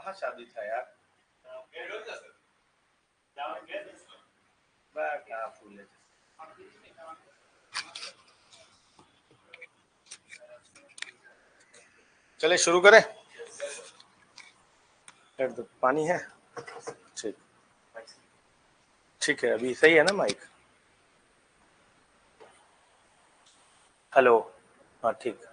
कहाँ शादी था यार? क्या फूल है? चले शुरू करें। तो पानी है? ठीक ठीक है। अभी सही है ना माइक? हेलो। हाँ ठीक।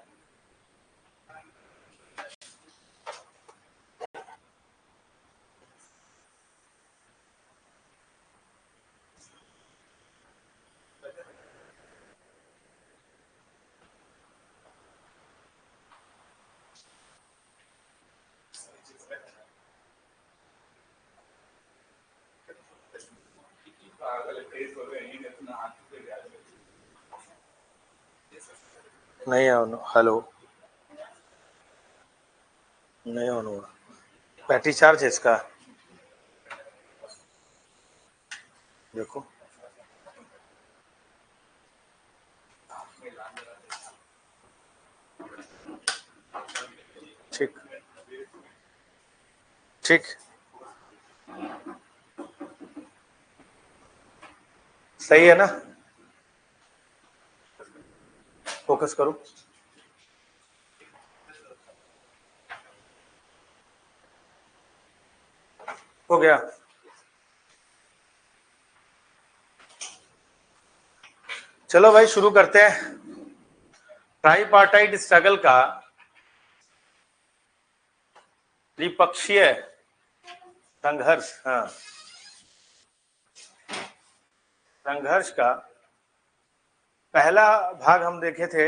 नहीं ऑन। हेलो। नहीं ऑन हुआ। बैटरी चार्ज है इसका, देखो। ठीक ठीक। सही है ना? फोकस करो। हो गया। चलो भाई शुरू करते हैं। ट्राईपार्टाइट स्ट्रगल का द्विपक्षीय संघर्ष, हाँ, संघर्ष का पहला भाग हम देखे थे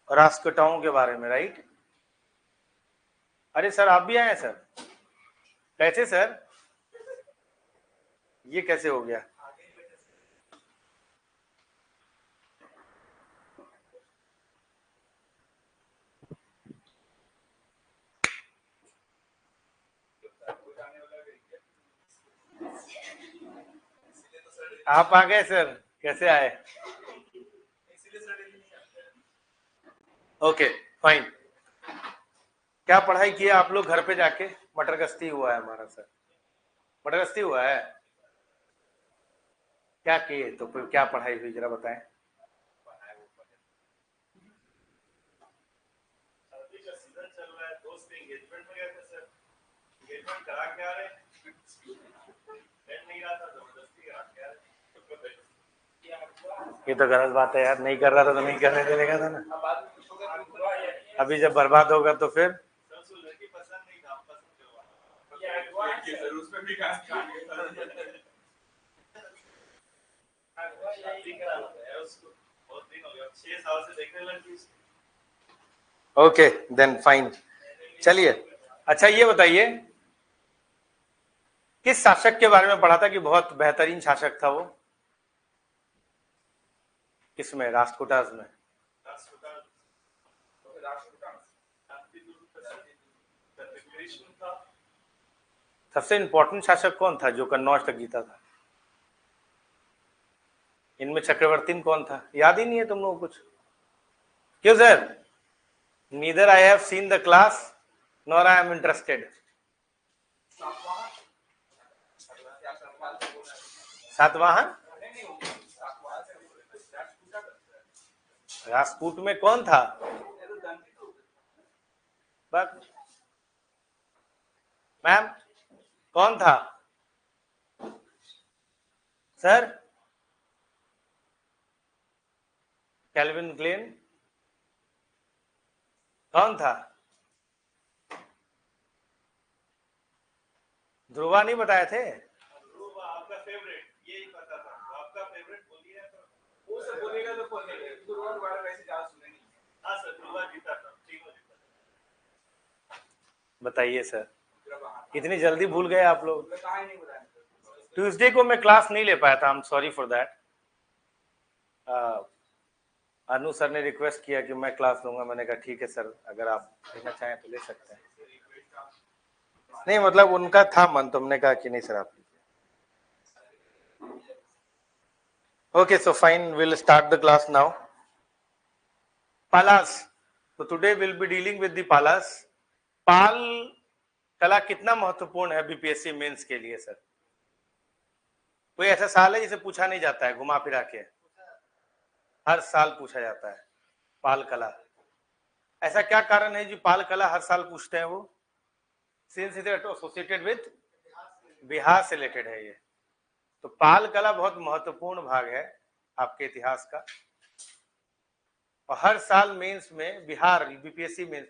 राष्ट्रकूटाओं के बारे में, राइट? अरे सर आप भी आए सर? कैसे सर? ये कैसे हो गया? आप आ गए सर, कैसे आए? Okay fine. क्या पढ़ाई किया आप लोग घर पे जाके? मटर गश्ती हुआ है हमारा सर, मटर गश्ती हुआ है। क्या किए तो फिर क्या पढ़ाई हुई जरा बताएं। ये तो गलत बात है यार, नहीं कर रहा था तो नहीं करने देने का था ना। अभी जब बर्बाद होगा तो फिर ओके देन फाइन। चलिए अच्छा ये बताइए किस शासक के बारे में पढ़ा था कि बहुत बेहतरीन शासक था वो? किसमें? राष्ट्रकूटास में? सबसे इंपॉर्टेंट शासक कौन था जो कन्नौज तक जीता था? इनमें चक्रवर्ती कौन था? याद ही नहीं है तुम लोगों को कुछ? क्यों sir? Neither I have seen the class nor I am interested. Satavahana? Rajput में कौन था? मैम कौन था सर? कैल्विन क्लेन कौन था? ध्रुवा नहीं बताए थे? आपका फेवरेट यही पता था, आपका फेवरेट बोलिए तो वो सब बोलेगा तो कौन नहीं, ध्रुवा के बारे में ऐसे ज्यादा सुने नहीं। हाँ सर ध्रुवा जीता था, ठीक हो जीता। बताइए सर, इतनी जल्दी भूल गए आप लोग? ट्यूसडे को मैं क्लास नहीं ले पाया था, I am sorry for that. Anu sir ने रिक्वेस्ट किया कि मैं क्लास लूंगा, मैंने कहा ठीक है सर, अगर आप लेना चाहें तो ले सकते हैं। नहीं मतलब उनका था मन, तुमने कहा कि नहीं सर आप। Okay, so fine, we'll start the class now. Palas. So today we'll be dealing with the Palas. Pal कला कितना महत्वपूर्ण है बीपीएससी मेंस के लिए सर? कोई ऐसा साल है जिसे पूछा नहीं जाता है घुमा फिरा के? हर साल पूछा जाता है पाल कला। ऐसा क्या कारण है जी पाल कला हर साल पूछते हैं वो? Since it associated with Bihar से रिलेटेड है ये, तो पाल कला बहुत महत्वपूर्ण भाग है आपके इतिहास का। और हर साल मेंस में Bihar BPSC mains,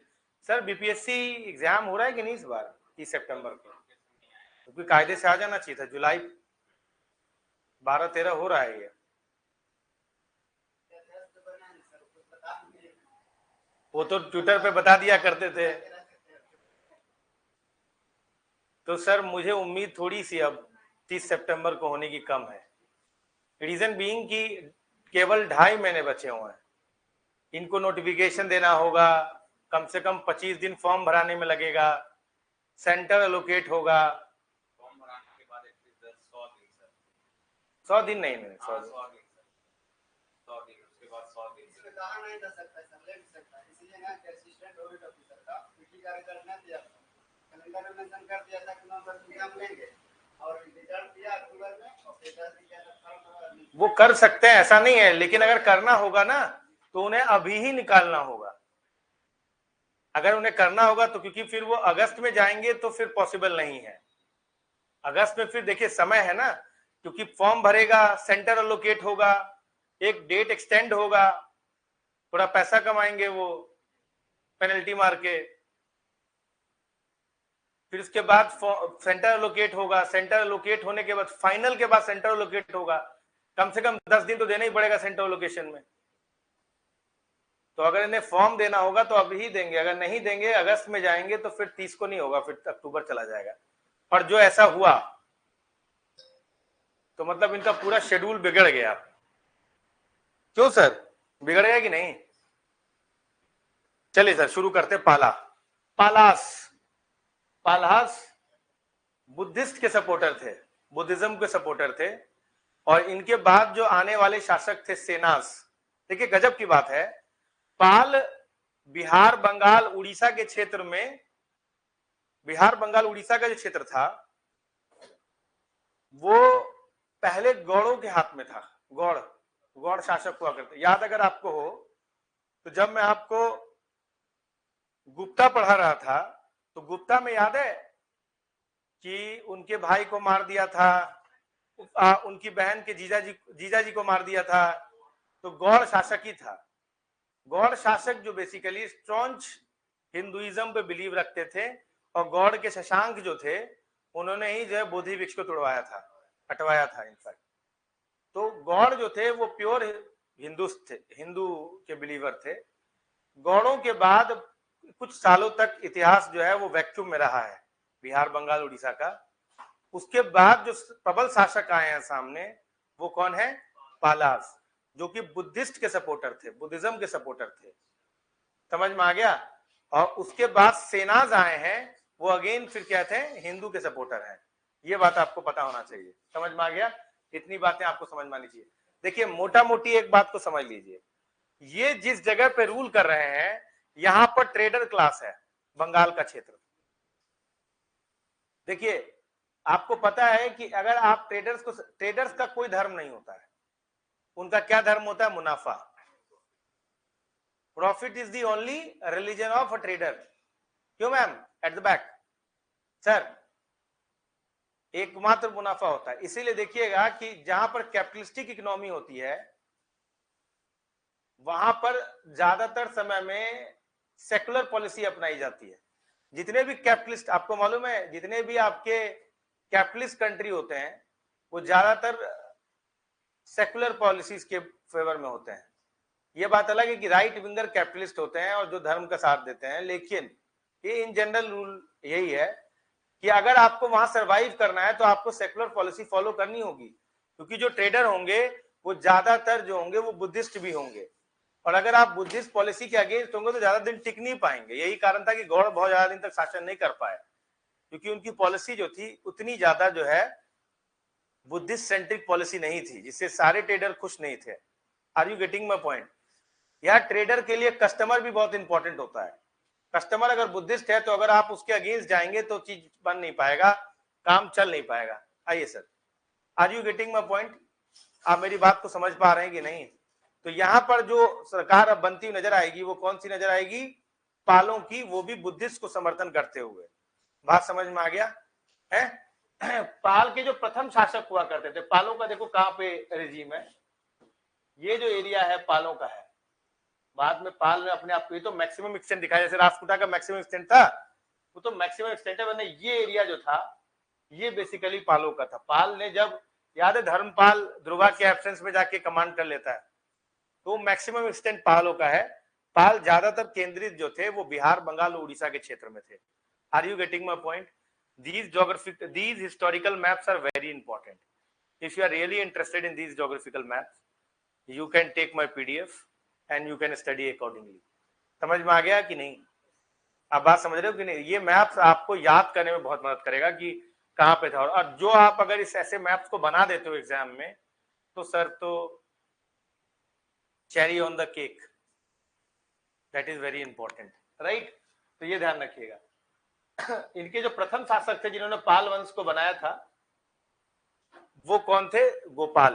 sir BPSC exam हो रहा है कि नहीं इस बार 30 सितंबर को? क्योंकि कायदे से आ जाना चाहिए था, जुलाई 12-13 हो रहा है ये। वो तो ट्विटर पे बता दिया करते थे। तो सर मुझे उम्मीद थोड़ी सी अब 30 सितंबर को होने की कम है। रीजन बीइंग कि केवल 2.5 महीने बचे हुए हैं, इनको नोटिफिकेशन देना होगा, कम से कम 25 दिन फॉर्म भराने में लगेगा, सेंटर एलोकेट होगा। फॉर्म भराने के बाद 100 दिन नहीं 100 दिन, 100 दिन उसके बाद 100 दिन इसके कारण नहीं दे सकता, ले भी सकता है। इसीलिए ना कि असिस्टेंट ऑडिट ऑफिसर का पीटी कार्य करना दिया था, कैलेंडर में मेंशन कर दिया था कि नवंबर में एग्जाम लेंगे और रिजल्ट दिया अक्टूबर में और फिर 10 दिन के अंदर वो कर सकते हैं, ऐसा नहीं है, लेकिन अगर करना होगा ना तो उन्हें अभी ही निकालना होगा। अगर उन्हें करना होगा तो, क्योंकि फिर वो अगस्त में जाएंगे तो फिर पॉसिबल नहीं है। अगस्त में फिर देखिए समय है ना, क्योंकि फॉर्म भरेगा, सेंटर एलोकेट होगा, एक डेट एक्सटेंड होगा, थोड़ा पैसा कमाएंगे वो पेनल्टी मार के, फिर उसके बाद सेंटर एलोकेट होगा, सेंटर एलोकेट होने के बाद फाइनल के बाद सेंटर एलोकेट होगा, कम से कम 10 दिन तो देना ही पड़ेगा सेंटर एलोकेशन में। तो अगर इन्हें फॉर्म देना होगा तो अभी ही देंगे, अगर नहीं देंगे अगस्त में जाएंगे तो फिर 30 को नहीं होगा, फिर अक्टूबर चला जाएगा। और जो ऐसा हुआ तो मतलब इनका पूरा शेड्यूल बिगड़ गया। क्यों सर, बिगड़ गया कि नहीं? चलिए सर शुरू करते। पालास बुद्धिस्ट के सपोर्टर थे, बुद्धिज्म के सपोर्टर थे। और इनके बाद जो आने वाले शासक थे सेनास, देखिए गजब की बात है, पाल बिहार बंगाल उड़ीसा के क्षेत्र में, बिहार बंगाल उड़ीसा का जो क्षेत्र था वो पहले गौड़ों के हाथ में था। गौड़ शासक हुआ करते, याद अगर आपको हो तो जब मैं आपको गुप्ता पढ़ा रहा था तो गुप्ता में याद है कि उनके भाई को मार दिया था, उनकी बहन के जीजाजी को मार दिया था, तो गौड़ शासक ही था। गौड़ शासक जो बेसिकली स्ट्रॉन्च हिंदुइज्म पे बिलीव रखते थे, और गौड़ के शशांक जो थे उन्होंने ही जो है बोधि वृक्ष को तोड़वाया था, हटवाया था इनफैक्ट। तो गौड़ जो थे वो प्योर हिंदुस्त थे, हिंदू के बिलीवर थे। गौड़ों के बाद कुछ सालों तक इतिहास जो है वो वैक्यूम में रहा है बिहार बंगाल उड़ीसा का। उसके बाद जो प्रबल शासक आए हैं सामने वो कौन है? पालास, जो कि बुद्धिस्ट के सपोर्टर थे, बुद्धिज्म के सपोर्टर थे। समझ में आ गया? और उसके बाद सेनाज आए हैं, वो अगेन फिर क्या थे? हिंदू के सपोर्टर हैं। ये बात आपको पता होना चाहिए। समझ में आ गया? इतनी बातें आपको समझ में आनी चाहिए। देखिए मोटा मोटी एक बात को समझ लीजिए, ये जिस जगह पे रूल कर रहे हैं यहां पर ट्रेडर क्लास है, बंगाल का क्षेत्र। देखिए आपको पता है कि अगर आप ट्रेडर्स का कोई धर्म नहीं होता है, उनका क्या धर्म होता है? मुनाफा। Profit is the only religion of a trader. क्यों ma'am? At the back sir, एकमात्र मुनाफा होता है। इसीलिए देखिएगा कि जहां पर कैपिटलिस्टिक इकोनॉमी होती है वहां पर ज्यादातर समय में सेकुलर पॉलिसी अपनाई जाती है। जितने भी कैपिटलिस्ट, आपको मालूम है जितने भी आपके कैपिटलिस्ट कंट्री होते हैं वो ज्यादातर सेकुलर पॉलिसीज के फेवर में होते हैं। ये बात अलग है कि राइट विंगर कैपिटलिस्ट होते हैं और जो धर्म का साथ देते हैं, लेकिन ये इन जनरल रूल यही है कि अगर आपको वहां सरवाइव करना है तो आपको सेकुलर पॉलिसी फॉलो करनी होगी, क्योंकि जो ट्रेडर होंगे वो ज्यादातर जो होंगे वो बुद्धिस्ट भी होंगे, और अगर आप बुद्धिस्ट पॉलिसी के अगेंस्ट होंगे तो ज्यादा दिन टिक नहीं पाएंगे। यही कारण था कि गौड़ बहुत ज्यादा दिन तक शासन नहीं कर पाए, क्योंकि उनकी पॉलिसी जो थी उतनी ज्यादा जो है बुद्धिस्ट सेंट्रिक पॉलिसी नहीं थी, जिससे सारे ट्रेडर खुश नहीं थे। Are you getting my point? यार ट्रेडर के लिए कस्टमर भी बहुत इंपॉर्टेंट होता है। कस्टमर अगर बुद्धिस्ट है तो अगर आप उसके अगेंस्ट जाएंगे तो चीज बन नहीं पाएगा, काम चल नहीं पाएगा। आइए sir, are you getting my point? आप मेरी बात को समझ पा रहे हैं कि नहीं? तो यहां पर जो सरकार अब बनती हुई नजर आएगी वो कौन सी नजर आएगी? पालों की, वो भी बुद्धिस्ट को समर्थन करते हुए। बात समझ में आ गया है? पाल के जो प्रथम शासक हुआ करते थे, पालों का देखो कहां पे रेजिम है, ये जो एरिया है पालों का है। बाद में पाल ने अपने आप को, ये तो मैक्सिमम एक्सटेंट दिखाया, जैसे राजपूता का मैक्सिमम एक्सटेंट था, वो तो मैक्सिमम एक्सटेंट है, वरना ये एरिया जो था ये बेसिकली पालों का था। पाल ने जब, याद है धर्मपाल ध्रुवा के एब्सेंस में जाके कमांड कर लेता है, तो मैक्सिमम एक्सटेंट पालों का है। पाल ज्यादातर केंद्रित जो थे वो बिहार, बंगाल और उड़ीसा के क्षेत्र में थे। Are you getting my point? These historical maps are very important. If you are really interested in these geographical maps, you can take my PDF and you can study accordingly. समझ में आ गया कि नहीं? आप बात समझ रहे हो कि नहीं? ये मैप्स आपको याद करने में बहुत मदद करेगा कि कहां पे था। और जो आप अगर इस ऐसे मैप्स को बना देते हो एग्जाम में, तो सर तो cherry on the cake, that is very important, right? तो ये ध्यान रखिएगा। इनके जो प्रथम शासक थे जिन्होंने पाल वंश को बनाया था, वो कौन थे? गोपाल,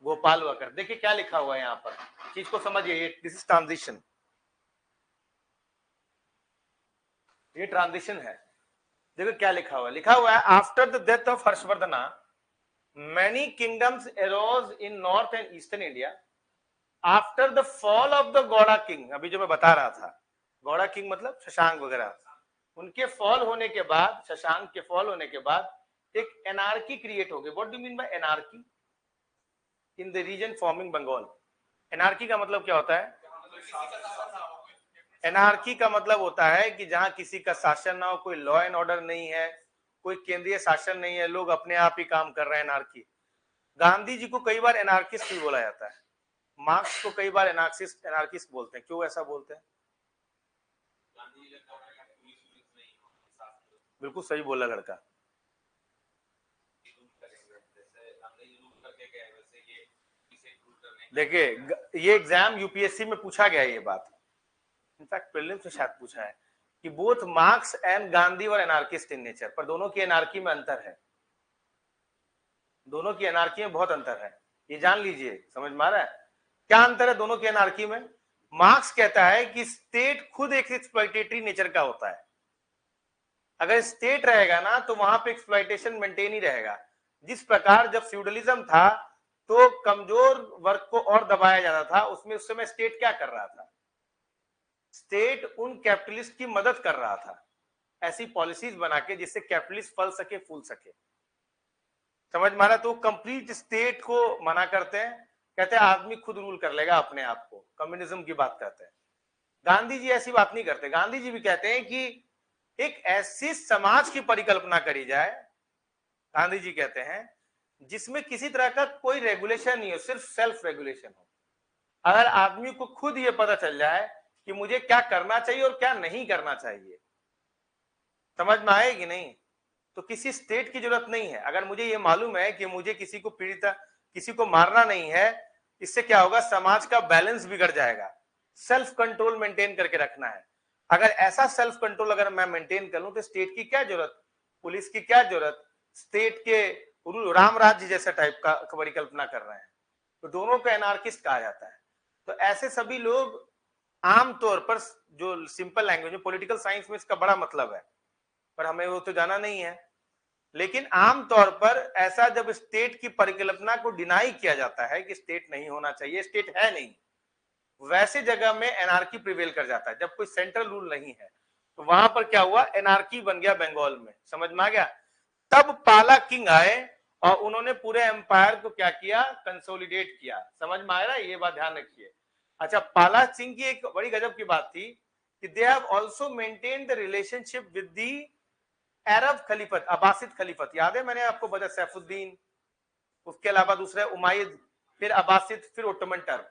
गोपाल वकर। देखिए क्या लिखा हुआ है यहाँ पर, चीज को समझिए। दिस इज ट्रांजिशन, ये ट्रांजिशन है। देखो क्या लिखा हुआ है, लिखा हुआ है after the death of Harshavardhana many kingdoms arose in north and eastern India after the fall of the Gauda king। अभी जो मैं बता रहा था, गौड़ा किंग मतलब शशांक वगैरह, उनके फॉल होने के बाद, शशांक के फॉल होने के बाद एक एनार्की क्रिएट हो गई। What do mean by anarchy? In the region forming Bengal. Anarchy का मतलब क्या होता है? एनार्की का मतलब होता है कि जहां किसी का शासन ना हो, कोई लॉ एंड ऑर्डर नहीं है, कोई केंद्रीय शासन नहीं है, लोग अपने आप ही काम कर रहे हैं, एनार्की। गांधी जी को कई बार एनार्किस्ट भी बोला जाता है, मार्क्स को कई बार एनार्किस्ट बोलते हैं। क्यों ऐसा बोलते हैं? बिल्कुल सही बोला लड़का। देखिए ये एग्जाम यूपीएससी में पूछा गया है ये बात, इनफैक्ट प्रीलिम्स में शायद पूछा है कि बोथ मार्क्स एंड गांधी और एनार्किस्ट इन नेचर, पर दोनों की एनार्की में अंतर है, दोनों की एनार्की में बहुत अंतर है, ये जान लीजिए। समझ में आ रहा है क्या अंतर है दोनों की एनार्की में? मार्क्स कहता है कि स्टेट खुद एक एक्सप्लॉइटेटरी नेचर का होता है। अगर स्टेट रहेगा ना तो वहां पे एक्सप्लॉइटेशन मेंटेन ही रहेगा। जिस प्रकार जब फ्यूडलिज्म था तो कमजोर वर्ग को और दबाया जाता था, उसमें उस समय स्टेट क्या कर रहा था? स्टेट उन कैपिटलिस्ट की मदद कर रहा था, ऐसी पॉलिसीज बना के जिससे कैपिटलिस्ट फल सके, फूल सके। समझ में आ रहा? तो कंप्लीट स्टेट को मना करते हैं, कहते हैं आदमी खुद रूल कर लेगा अपने आप को, कम्युनिज्म की बात करते हैं। गांधी जी ऐसी बात नहीं करते। गांधी जी भी कहते हैं कि एक ऐसी समाज की परिकल्पना करी जाए, गांधी जी कहते हैं, जिसमें किसी तरह का कोई रेगुलेशन नहीं हो, सिर्फ सेल्फ रेगुलेशन हो। अगर आदमी को खुद ये पता चल जाए कि मुझे क्या करना चाहिए और क्या नहीं करना चाहिए, समझ में आएगी नहीं, तो किसी स्टेट की जरूरत नहीं है। अगर मुझे ये मालूम है कि मुझे किसी को पीड़ित, किसी को मारना नहीं है, इससे क्या होगा? समाज का बैलेंस बिगड़ जाएगा। सेल्फ कंट्रोल मेंटेन करके रखना है। अगर ऐसा सेल्फ कंट्रोल अगर मैं मेंटेन कर लूं तो स्टेट की क्या जरूरत, पुलिस की क्या जरूरत? स्टेट के राम राज्य जैसा टाइप का परिकल्पना कर रहे हैं, तो दोनों को एनार्किस्ट कहा जाता है। तो ऐसे सभी लोग आमतौर पर, जो सिंपल लैंग्वेज में, पॉलिटिकल साइंस में इसका बड़ा मतलब है, पर हमें वो तो जाना नहीं है, लेकिन आमतौर पर ऐसा जब स्टेट की परिकल्पना को डिनाई किया जाता है कि स्टेट नहीं होना चाहिए, स्टेट है नहीं, वैसे जगह में एनार्की प्रिवेल कर जाता है। जब कोई सेंट्रल रूल नहीं है तो वहां पर क्या हुआ? एनार्की बन गया बंगाल में। समझ में आ गया? तब पाला किंग आए और उन्होंने पूरे एम्पायर को क्या किया? कंसोलिडेट किया। समझ में आ रहा है? ये बात ध्यान रखिए। अच्छा, पाला सिंह की एक बड़ी गजब की बात थी कि they have also maintained the relationship with the Arab खलीफत, अब्बासिद खलीफत। याद है मैंने आपको बताया, सैफुद्दीन, उसके अलावा दूसरे उमाइद, फिर अब्बासिद, फिर ओटोमन टर्क।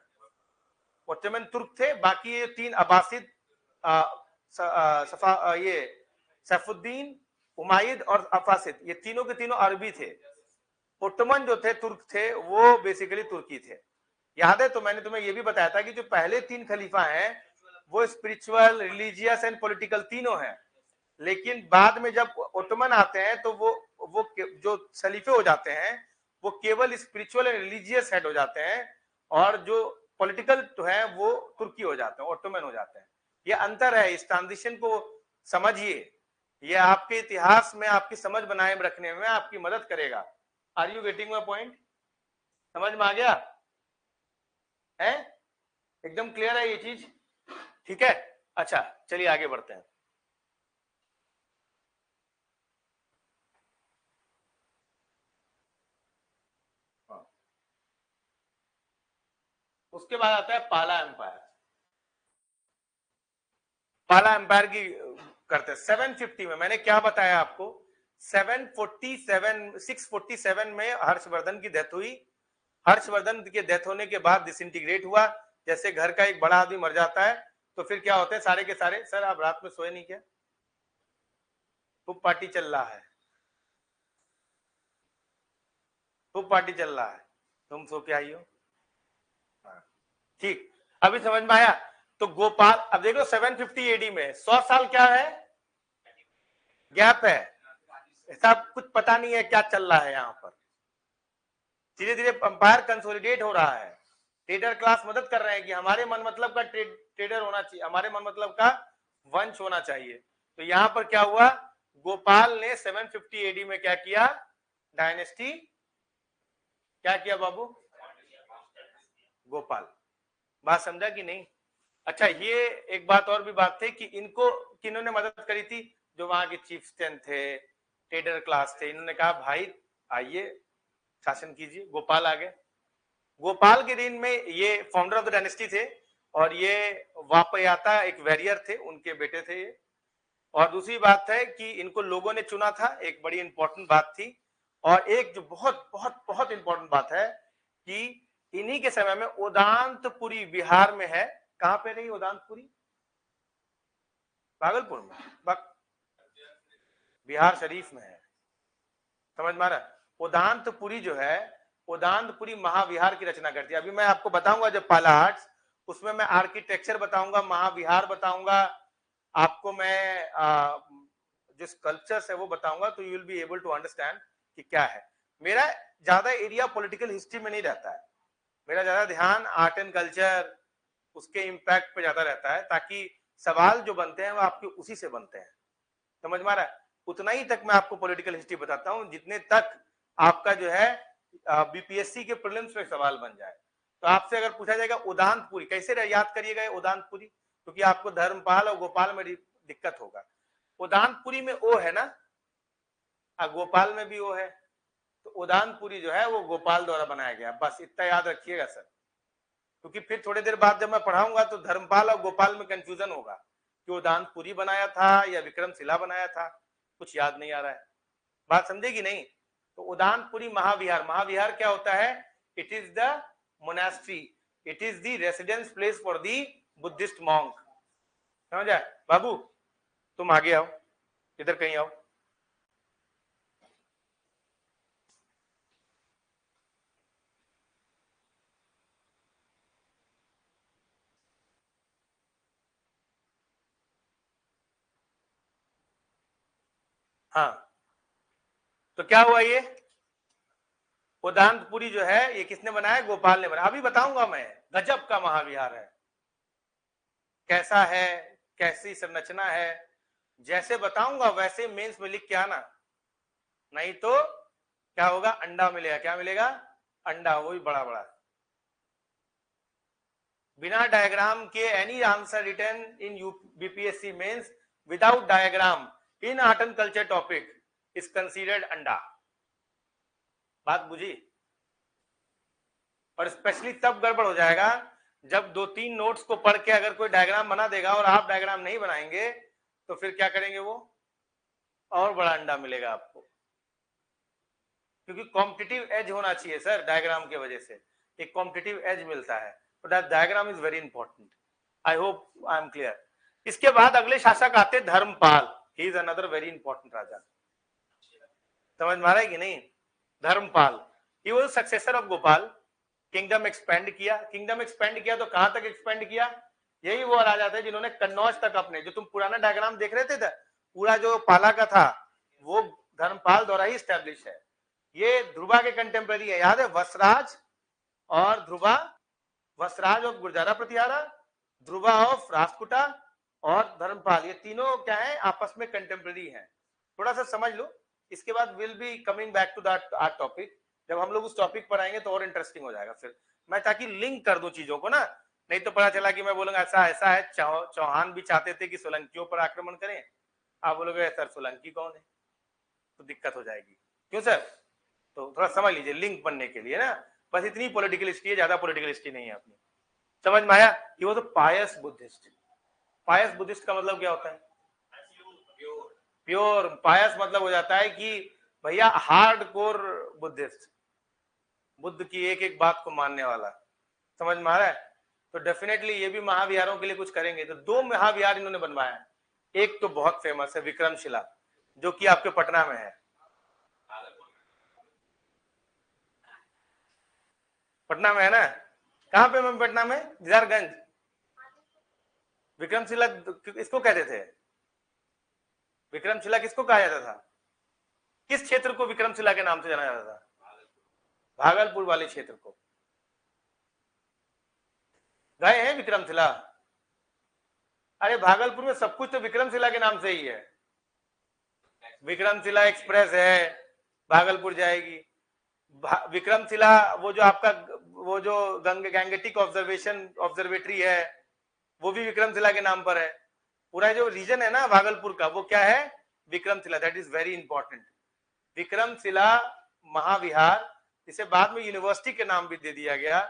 ओटोमन तुर्क थे, बाकी ये तीन अब्बासिद, ये सैफुद्दीन, उमाइद और अब्बासिद, ये तीनों के तीनों अरबी थे। ओटोमन जो थे, तुर्क थे, वो बेसिकली तुर्की थे। याद है? तो मैंने तुम्हें ये भी बताया था कि जो पहले तीन खलीफा हैं वो स्पिरिचुअल, रिलीजियस एंड पॉलिटिकल तीनों है। लेकिन बाद में जब ओटोमन आते हैं तो वो जो खलीफे हो जाते हैं वो केवल स्पिरिचुअल एंड रिलीजियस हेड हो जाते हैं, और जो पॉलिटिकल तो है वो तुर्की हो जाते हैं, ओटोमन हो जाते हैं। ये अंतर है, इस ट्रांजिशन को समझिए, ये आपके इतिहास में आपकी समझ बनाए रखने में आपकी मदद करेगा। Are you getting my point? समझ में आ गया है? एकदम क्लियर है ये चीज? ठीक है, अच्छा चलिए आगे बढ़ते हैं। उसके बाद आता है पाला एम्पायर। पाला एम्पायर की करते हैं 750 में। मैंने क्या बताया आपको, 647 में हर्षवर्धन की डेथ हुई। हर्षवर्धन के डेथ होने के बाद डिसइंटीग्रेट हुआ। जैसे घर का एक बड़ा आदमी मर जाता है तो फिर क्या होते हैं सारे के सारे, सर आप रात में सोए नहीं क्या? खूब पार्टी चल रहा है, खूब पार्टी चल रहा है, तुम सो के आई हो। ठीक, अभी समझ में आया? तो गोपाल, अब देख लो 750 एडी में 100 साल क्या है गैप है, ऐसा कुछ पता नहीं है क्या चल रहा है यहाँ पर। धीरे धीरे अंपायर कंसोलिडेट हो रहा है, ट्रेडर क्लास मदद कर रहे हैं कि हमारे मन मतलब का ट्रेडर होना चाहिए, हमारे मन मतलब का वंश होना चाहिए। तो यहां पर क्या हुआ, गोपाल ने 750 एडी में क्या किया, डायनेस्टी क्या किया बाबू, गोपाल। बात समझा कि नहीं? अच्छा, ये एक बात और भी बात थी कि इनको किन्होंने मदद करी थी, जो वहां के चीफ्टेन थे, ट्रेडर क्लास थे, इन्होंने कहा भाई आइए शासन कीजिए। गोपाल आ गए। गोपाल के दिन में ये फाउंडर ऑफ द डायनेस्टी थे, और ये वापयाता एक वैरियर थे, उनके बेटे थे ये। और दूसरी बात है कि इनको लोगों ने चुना था, एक बड़ी इंपॉर्टेंट बात थी। और एक जो बहुत बहुत बहुत इंपॉर्टेंट बात है कि इन्हीं के समय में उदांतपुरी बिहार में है। कहां पे रही उदांतपुरी? भागलपुर में, बिहार शरीफ में है। समझ में आ रहा है? उदांतपुरी जो है, उदांतपुरी महाविहार की रचना करती है। अभी मैं आपको बताऊंगा जब पाला आर्ट्स, उसमें मैं आर्किटेक्चर बताऊंगा, महाविहार बताऊंगा आपको, मैं जो स्कल्पचर्स है वो बताऊंगा, तो you will be able to understand कि क्या है। मेरा ज्यादा एरिया पॉलिटिकल हिस्ट्री में नहीं रहता है, मेरा ज्यादा ध्यान आर्ट एंड कल्चर, उसके इंपैक्ट पे ज्यादा रहता है, ताकि सवाल जो बनते हैं वो आपके उसी से बनते हैं। समझ में आ रहा है? उतना ही तक मैं आपको पॉलिटिकल हिस्ट्री बताता हूं जितने तक आपका जो है बीपीएससी के प्रीलिम्स में सवाल बन जाए। तो आपसे अगर पूछा जाएगा उदांतपुरी, कैसे याद करिएगा उदांतपुरी, क्योंकि आपको धर्मपाल और गोपाल में दिक्कत होगा। उदांतपुरी में ओ है ना, गोपाल में भी ओ है, तो उदांतपुरी जो है वो गोपाल द्वारा बनाया गया। बस इतना याद रखिएगा सर, क्योंकि फिर थोड़ी देर बाद जब मैं पढ़ाऊंगा तो धर्मपाल और गोपाल में कंफ्यूजन होगा कि उदांतपुरी बनाया था या विक्रमशिला बनाया था, कुछ याद नहीं आ रहा है। बात समझेगी नहीं? तो उदांतपुरी महाविहार, महाविहार क्या होता है? It is the monastery, it is the residence place for the Buddhist monk. समझ आए बाबू? तुम आगे आओ, इधर कहीं आओ। हाँ, तो क्या हुआ, ये उदांतपुरी जो है ये किसने बनाया? गोपाल ने बनाया। अभी बताऊंगा मैं, गजब का महाविहार है, कैसा है, कैसी संरचना है, जैसे बताऊंगा वैसे मेंस में लिख के आना, नहीं तो क्या होगा, अंडा मिलेगा। क्या मिलेगा? अंडा, वो भी बड़ा बड़ा। बिना डायग्राम के any answer written in BPSC mains without diagram in art and culture topic is considered anda. बात बुझी? और स्पेशली तब गड़बड़ हो जाएगा जब 2-3 नोट्स को पढ़ के अगर कोई डायग्राम बना देगा और आप डायग्राम नहीं बनाएंगे, तो फिर क्या करेंगे वो, और बड़ा अंडा मिलेगा आपको। क्योंकि कॉम्पिटिटिव एज होना चाहिए सर, डायग्राम की वजह से एक कॉम्पिटिटिव एज मिलता है। तो that diagram is very important. I hope I am clear. इसके बाद अगले शासक आते Dharmapala, he is another very important राजा। समझ में आ रहा है कि नहीं? Dharmapala, he was successor of Gopala. Kingdom expand किया, किंगडम एक्सपेंड किया तो कहां तक एक्सपेंड किया? यही वो राजा थे जिन्होंने कन्नौज तक अपने, जो तुम पुराना डायग्राम देख रहे थे, पूरा जो पाला का था वो धर्मपाल द्वारा ही स्टैब्लिश है। ये ध्रुवा के कंटेम्प्रेरी है, याद है, वसराज और ध्रुवा, वसराज ऑफ गुर्जारा प्रतिहारा, ध्रुवा ऑफ राजकुटा और धर्मपाल, ये तीनों क्या है, आपस में कंटेम्प्रेरी हैं। थोड़ा सा समझ लो, इसके बाद will be coming back to that our topic. जब हम लोग उस टॉपिक पर आएंगे तो और इंटरेस्टिंग हो जाएगा। फिर मैं ताकि लिंक कर दूं चीजों को ना, नहीं तो पता चला कि मैं बोलूंगा ऐसा ऐसा है, चौहान भी चाहते थे कि सोलंकियों पर आक्रमण करें, आप बोलोगे सर सोलंकी कौन है, तो दिक्कत हो जाएगी। क्यों सर? तो थोड़ा समझ लीजिए लिंक बनने के लिए ना, बस इतनी पॉलिटिकल हिस्ट्री है, ज्यादा पॉलिटिकल हिस्ट्री नहीं है अपनी। समझ में आया कि वो तो पायस बुद्धिस्ट, पायस बुद्धिस्ट का मतलब क्या होता है? प्योर। पायस मतलब हो जाता है कि भैया हार्ड कोर बुद्धिस्ट, बुद्ध की एक एक बात को मानने वाला। समझ में आ रहा है? तो डेफिनेटली ये भी महाविहारों के लिए कुछ करेंगे। तो 2 महाविहार इन्होंने बनवाया है। एक तो बहुत फेमस है विक्रमशिला, जो कि आपके पटना में है। पटना में है ना? कहां पे मैम? पटना में दीदारगंज। विक्रमशिला इसको कहते थे? विक्रमशिला किसको कहा जाता था? किस क्षेत्र को विक्रमशिला के नाम से जाना जाता था? भागलपुर वाले क्षेत्र को। गए हैं विक्रमशिला? अरे भागलपुर में सब कुछ तो विक्रमशिला के नाम से ही है। विक्रमशिला एक्सप्रेस है, भागलपुर जाएगी। विक्रमशिला वो जो आपका वो जो गैंगेटिक ऑब्जर्वेटरी है, वो भी विक्रमशिला के नाम पर है। पूरा जो रीजन है ना भागलपुर का, वो क्या है? Vikramashila. That is very important. Vikramashila Mahavihara, इसे बाद में यूनिवर्सिटी के नाम भी दे दिया गया।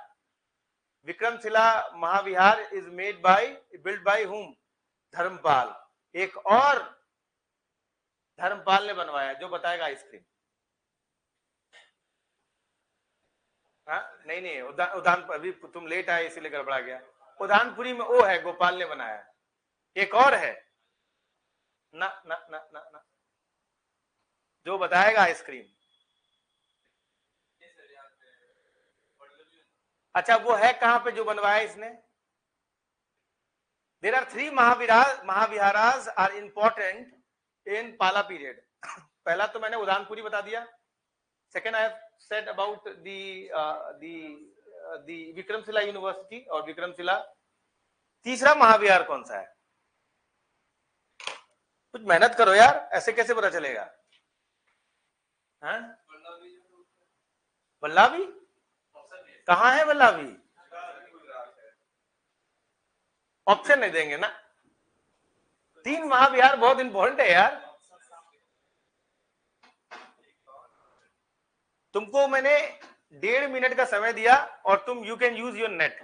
Vikramashila Mahavihara is made by, build by whom? Dharmapala. एक और धर्मपाल ने बनवाया, जो बताएगा आइसक्रीम। नहीं नहीं, उदान अभी तुम लेट आए इसीलिए गड़बड़ा गया। उदानपुरी में वो है, गोपाल ने बनाया। एक और है ना ना ना ना ना, जो बताएगा आइसक्रीम। अच्छा वो है कहां पे जो बनवाया इसने? There are 3 mahaviharas are important in Pala period. पहला तो मैंने उदानपुरी बता दिया। Second I have said about the Vikramashila university और विक्रमशिला। तीसरा महाविहार कौन सा है? कुछ मेहनत करो यार, ऐसे कैसे पता चलेगा? वल्लभी? कहां है वल्लभी? ऑप्शन नहीं देंगे ना? 3 महाविहार बहुत इंपॉर्टेंट है यार। तुमको मैंने 1.5 मिनट का समय दिया और तुम you can use your net.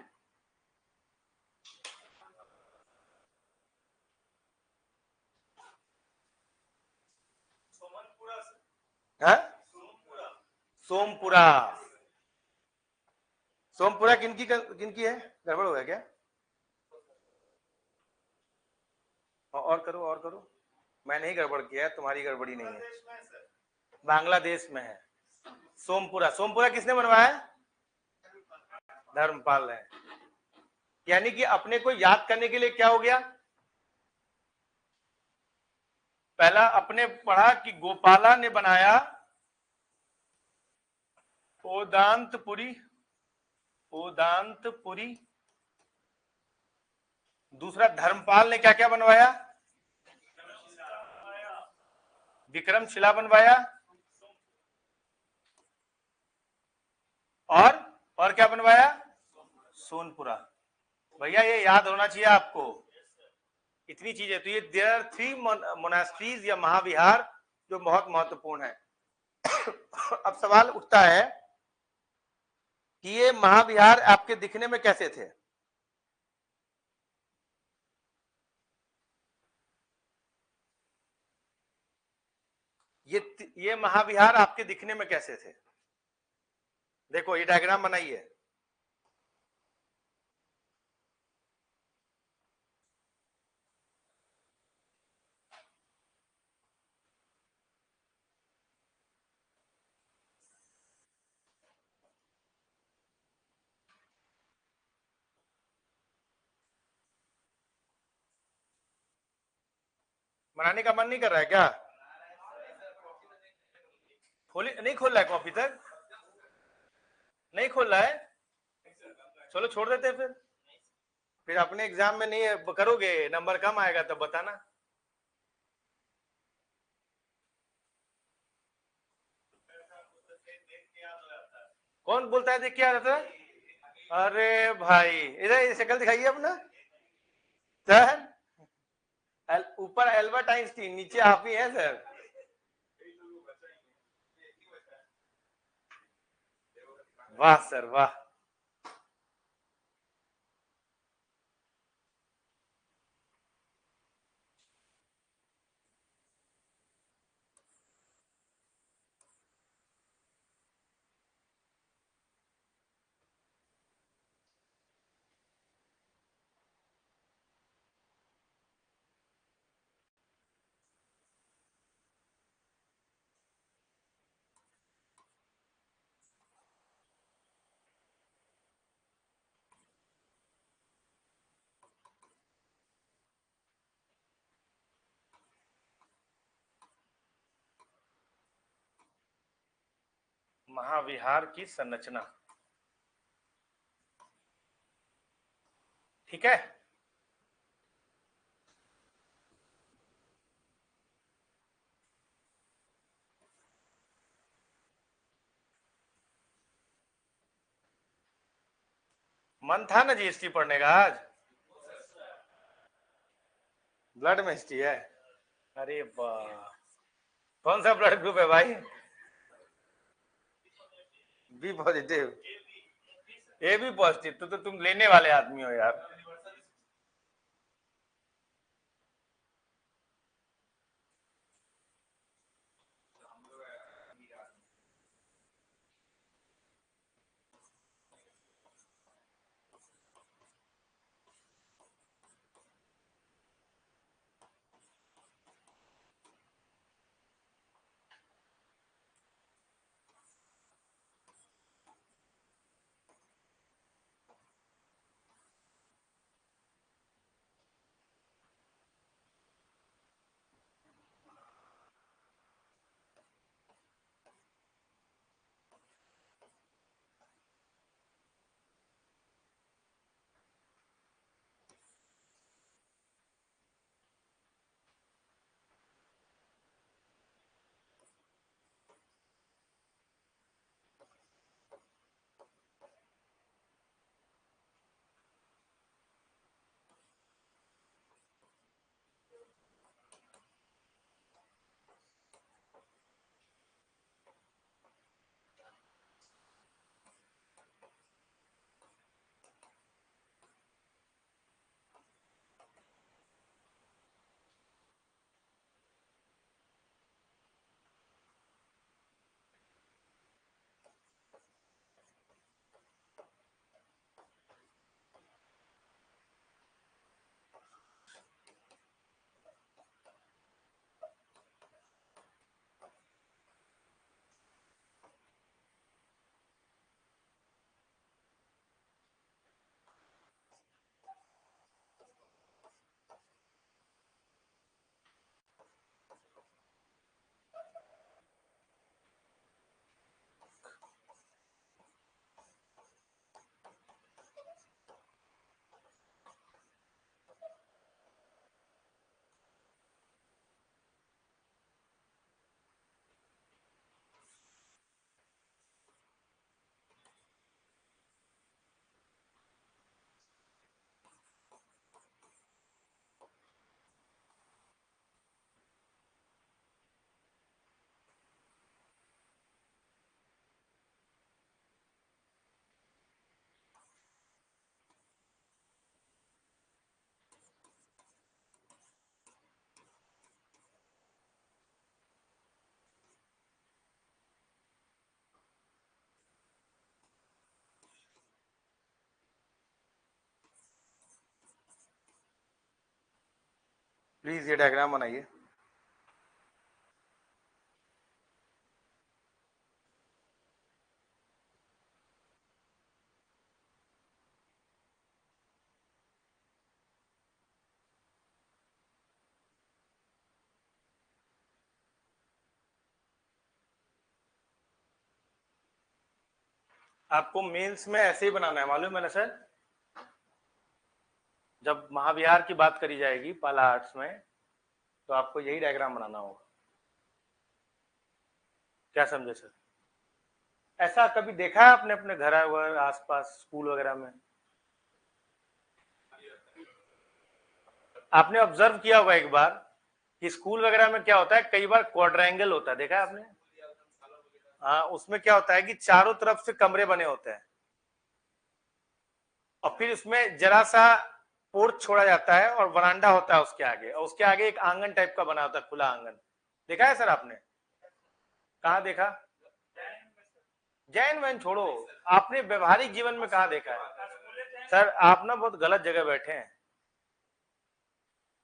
Sompura. Sompura किनकी है? गड़बड़ हो गया क्या? और करो और करो। मैंने ही गड़बड़ किया है, तुम्हारी गड़बड़ी नहीं है। बांग्लादेश में है सोमपुरा। सोमपुरा किसने बनवाया? धर्मपाल है। यानी कि अपने को याद करने के लिए क्या हो गया? पहला अपने पढ़ा कि गोपाला ने बनाया ओदांतपुरी, ओदांतपुरी। दूसरा धर्मपाल ने क्या क्या बनवाया? विक्रमशिला बनवाया। और क्या बनवाया? सोनपुरा। भैया ये याद होना चाहिए आपको, इतनी चीजें। तो ये देयर आर 3 मोनास्ट्रीज या महाविहार जो बहुत महत्वपूर्ण है। अब सवाल उठता है कि ये महाविहार आपके दिखने में कैसे थे? ये महाविहार आपके दिखने में कैसे थे? देखो ये डायग्राम बनाइए। बनाने का मन नहीं कर रहा है क्या? खोली नहीं, खोल रहा है कॉपी तक नहीं खोल रहा है? चलो छोड़ देते हैं फिर अपने एग्जाम में नहीं करोगे, नंबर कम आएगा तब बताना। कौन बोलता है देख के आ जाता है? अरे भाई इधर शक्ल दिखाइए अपना सर। ऊपर एल्बर्ट आइंस्टीन, नीचे आप ही हैं सर। वाह सर वाह। महाविहार की संरचना, ठीक है। मन था ना जी हिस्ट्री पढ़ने का आज? ब्लड में हिस्ट्री है? अरे वाह, कौन सा ब्लड ग्रुप है भाई? B positive. A B positive, तो तुम लेने वाले आदमी हो यार। प्लीज ये डायग्राम बनाइए। आपको मेंस में ऐसे ही बनाना है, मालूम है ना सर। जब महाविहार की बात करी जाएगी पाला आर्ट्स में, तो आपको यही डायग्राम बनाना होगा। क्या समझे सर? ऐसा कभी देखा है आपने अपने घर वगैरह आसपास स्कूल वगैरह में? आपने ऑब्जर्व किया होगा एक बार कि स्कूल वगैरह में क्या होता है, कई बार क्वाड्रेंगल होता है, देखा है आपने? हाँ, उसमें क्या होता है कि चारों तरफ से कमरे बने होते हैं और फिर उसमें जरा सा पोर्च छोड़ा जाता है और वरांडा होता है उसके आगे, और उसके आगे एक आंगन टाइप का बना होता है, खुला आंगन। देखा है सर आपने? कहाँ देखा? जैन वैन छोड़ो, आपने व्यवहारिक जीवन में कहाँ देखा है? सर आप ना बहुत गलत जगह बैठे हैं,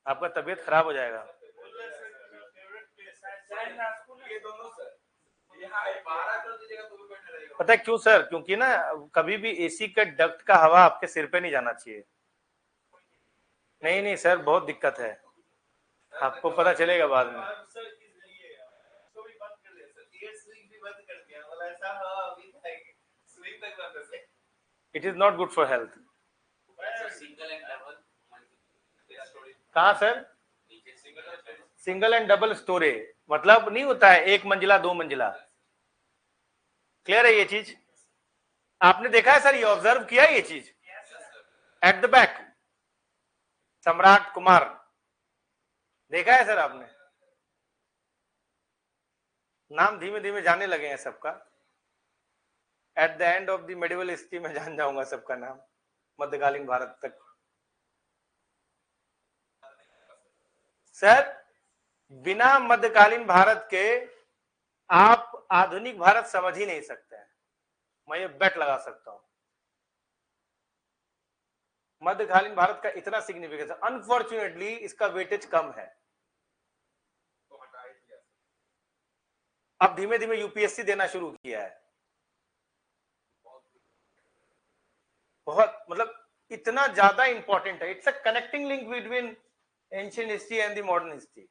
आपका तबीयत खराब हो जाएगा। पता है क्यों सर? क्योंकि ना कभी भी एसी का डक्ट का हवा आपके सिर पे नहीं जाना चाहिए। नहीं नहीं सर, बहुत दिक्कत है, आपको पता चलेगा बाद में। It is not good for health. कहाँ sir? Single and double storey मतलब नहीं होता है एक मंजिला दो मंजिला। क्लियर है ये चीज? आपने देखा है सर, ये ऑब्जर्व किया है ये चीज? एट द बैक सम्राट कुमार, देखा है सर आपने? नाम धीमे धीमे जाने लगे हैं सबका। At the end of the medieval history में जान जाऊंगा सबका नाम, मध्यकालीन भारत तक। सर बिना मध्यकालीन भारत के आप आधुनिक भारत समझ ही नहीं सकते हैं, मैं ये बेट लगा सकता हूं। मध्यकालीन भारत का इतना सिग्निफिकेंस है, अनफॉर्चुनेटली इसका वेटेज कम है। अब धीमे धीमे यूपीएससी देना शुरू किया है, बहुत मतलब इतना ज्यादा इंपॉर्टेंट है। It's a connecting link between ancient history and the modern history,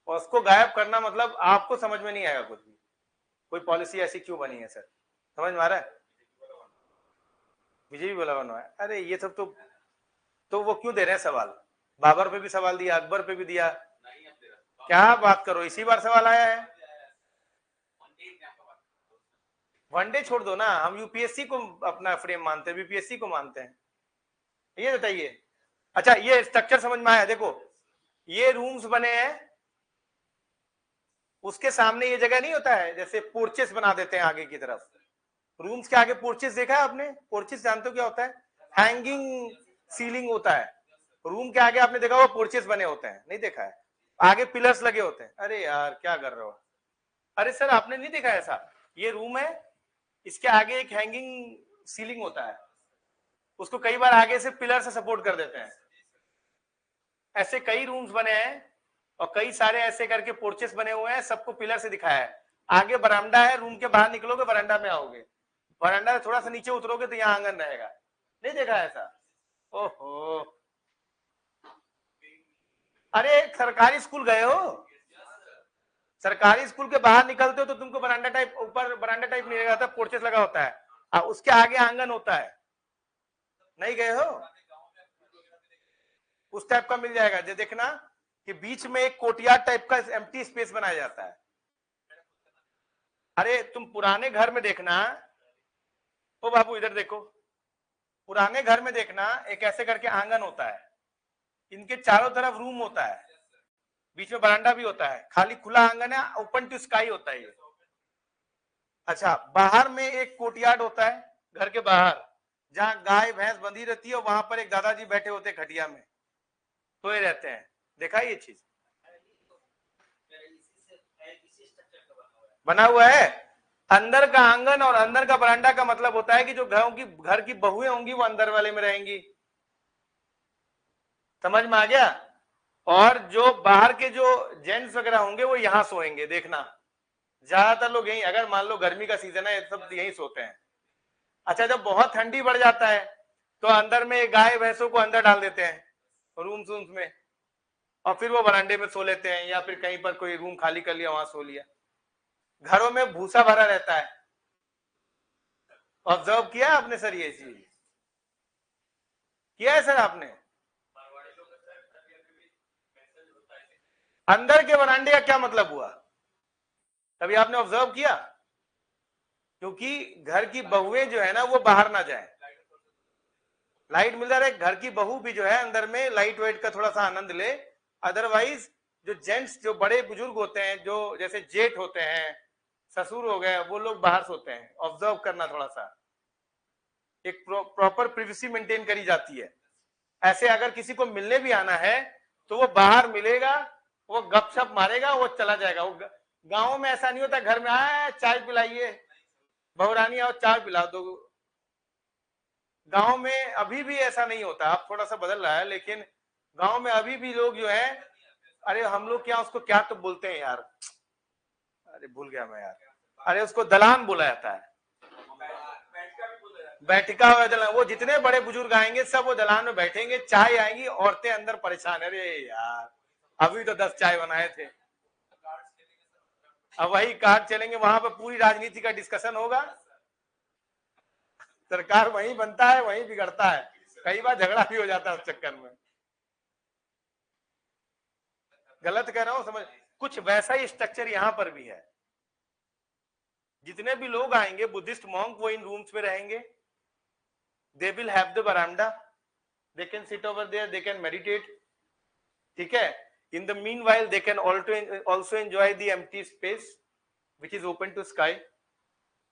और उसको गायब करना मतलब आपको समझ में नहीं आएगा कुछ भी। कोई पॉलिसी ऐसी क्यों बनी है सर, समझ में आ रहा है? बीजेपी बोला बना है, अरे ये सब तो वो क्यों दे रहे हैं सवाल? बाबर पे भी सवाल दिया, अकबर पे भी दिया, क्या बात करो, इसी बार सवाल आया है। वनडे छोड़ दो ना, हम यूपीएससी को अपना फ्रेम मानते हैं, बीपीएससी को मानते हैं। ये बताइए, अच्छा ये स्ट्रक्चर समझ में आया? देखो ये रूम्स बने हैं, उसके सामने ये जगह नहीं होता है, जैसे पोर्चेस बना देते हैं आगे की तरफ, रूम्स के आगे पोर्चेस देखा है आपने? पोर्चेस जानते हो क्या होता है? हैंगिंग सीलिंग होता है, रूम के आगे आपने देखा वो पोर्चेस बने होते हैं, नहीं देखा है? आगे पिलर्स लगे होते हैं। अरे यार क्या कर रहे हो? अरे सर आपने नहीं देखा ऐसा? ये रूम है, इसके आगे एक हैंगिंग सीलिंग होता है, उसको कई बार आगे से पिलर से सपोर्ट कर देते हैं। ऐसे कई रूम्स बने हैं और कई सारे ऐसे करके पोर्चेस बने हुए हैं, सबको पिलर से दिखाया है। आगे बरामदा है, रूम के बाहर निकलोगे बरामदा में आओगे, बरामदा से थोड़ा सा नीचे उतरोगे तो यहाँ आंगन रहेगा। नहीं देखा ऐसा? ओहो, अरे सरकारी स्कूल गए हो? सरकारी स्कूल के बाहर निकलते हो तो तुमको बरामदा टाइप, ऊपर बरामदा टाइप नहीं रहता, पोर्चेस लगा होता है, उसके आगे आंगन होता है, नहीं गए हो? उस टाइप का मिल जाएगा, जो देखना कि बीच में एक कोर्टयार्ड टाइप का एम्प्टी स्पेस बनाया जाता है। अरे तुम पुराने घर में देखना, ओ बाबू इधर देखो, पुराने घर में देखना एक ऐसे करके आंगन होता है, इनके चारों तरफ रूम होता है, बीच में बरामदा भी होता है, खाली खुला आंगन है, ओपन टू स्काई होता है ये। अच्छा बाहर में एक कोर्टयार्ड होता है, घर के बाहर जहां गाय भैंस बंधी रहती है, वहां पर एक दादाजी बैठे होते हैं खटिया में, सोए रहते हैं, देखा ये चीज? बना हुआ है। अंदर का आंगन और अंदर का बरामदा का मतलब होता है कि जो घर की बहुएं होंगी वो अंदर वाले में रहेंगी, समझ में आ गया? और जो बाहर के जो जेंट्स वगैरह होंगे वो यहां सोएंगे, देखना ज्यादातर लोग यही, अगर मान लो गर्मी का सीजन है सब यही सोते हैं। अच्छा जब बहुत ठंडी बढ़ जाता है तो अंदर में गाय भैंसों को अंदर डाल देते हैं रूम्स में, और फिर वो बरामदे में सो लेते हैं, या फिर कहीं पर कोई रूम खाली कर लिया वहां सो लिया। घरों में भूसा भरा रहता है, ऑब्जर्व किया आपने सर? ये चीज किया है सर आपने? अंदर के बरामदे का क्या मतलब हुआ? कभी आपने ऑब्जर्व किया? क्योंकि घर की बहुएं जो है ना वो बाहर ना जाए, लाइट मिल रहा है, घर की बहू भी जो है अंदर में लाइट वेट का थोड़ा सा आनंद ले। अदरवाइज जो जेंट्स, जो बड़े बुजुर्ग होते हैं, जो जैसे जेठ होते हैं, ससुर हो गए, वो लोग बाहर सोते हैं। ऑब्जर्व करना, थोड़ा सा एक प्रॉपर प्रिवेसी मेंटेन करी जाती है। ऐसे अगर किसी को मिलने भी आना है तो वो बाहर मिलेगा, वो गपशप मारेगा, वो चला जाएगा। वो गाँव में ऐसा नहीं होता, घर में आए चाय पिलाइए, बहुरानी आओ चाय पिला दो। गांव में अभी भी ऐसा नहीं होता, अब थोड़ा सा बदल रहा है, लेकिन गांव में अभी भी लोग जो है, अरे हम लोग क्या उसको क्या तो बोलते हैं यार, अरे भूल गया मैं यार, अरे उसको दलान बोला जाता है, बैठका हुआ दलान। वो जितने बड़े बुजुर्ग आएंगे सब वो दलान में बैठेंगे, चाय आएंगी, औरतें अंदर परेशान। अरे यार अभी तो 10 चाय बनाए थे, अब वही कार्ड चलेंगे, वहां पर पूरी राजनीति का डिस्कशन होगा। सरकार वहीं बनता है, वहीं बिगड़ता है, कई बार झगड़ा भी हो जाता है उस चक्कर में। गलत कह रहा हूं समझ? कुछ वैसा ही स्ट्रक्चर यहां पर भी है। जितने भी लोग आएंगे बुद्धिस्ट मॉन्क, वो इन रूम्स में रहेंगे। दे विल हैव द बरामदा, they can sit over there, they can meditate, ठीक है। In the meanwhile they can also enjoy the empty space which is open to sky.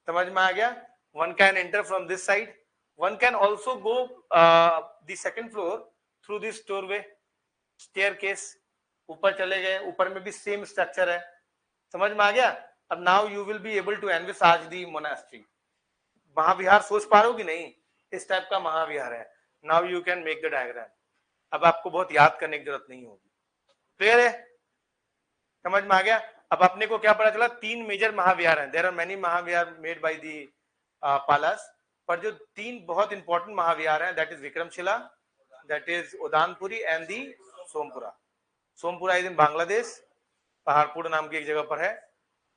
समझ में आ गया? One can enter from this side, one can also go the second floor through this doorway, staircase, ऊपर चले गए, ऊपर में भी सेम स्ट्रक्चर है। समझ में आ गया? अब now you will be able to envisage the monastery. महाविहार सोच पा रहे हो कि नहीं? इस टाइप का महाविहार है। Now you can make the diagram. अब आपको बहुत याद करने की जरूरत नहीं होगी, क्लियर है? समझ में आ गया? अब अपने को क्या पता चला? 3 मेजर महाविहार हैं। There are many mahavihara made by the Palas, पर जो 3 बहुत इंपॉर्टेंट महाविहार हैं, that is Vikramashila, that is Odantapuri and the Somapura. Somapura is in Bangladesh, Paharpur नाम की एक जगह पर है।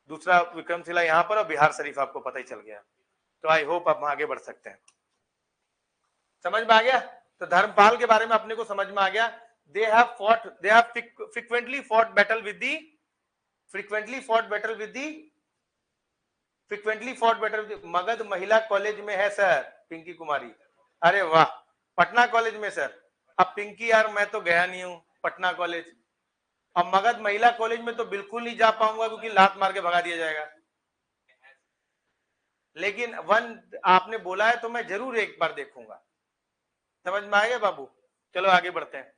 दूसरा विक्रमशिला यहाँ पर, और बिहार शरीफ आपको पता ही चल गया। तो आई होप आप आगे बढ़ सकते हैं। समझ में आ गया? तो धर्मपाल के बारे में अपने को समझ में आ गया। They have frequently fought battle with Magadh महिला कॉलेज में है सर, पिंकी कुमारी। अरे वाह, पटना कॉलेज में सर। अब पिंकी यार मैं तो गया नहीं हूं पटना कॉलेज, अब मगध महिला कॉलेज में तो बिल्कुल नहीं जा पाऊंगा क्योंकि लात मार के भगा दिया जाएगा। लेकिन आपने बोला है तो मैं जरूर एक बार देखूंगा। समझ में आ गया बाबू? चलो आगे बढ़ते हैं।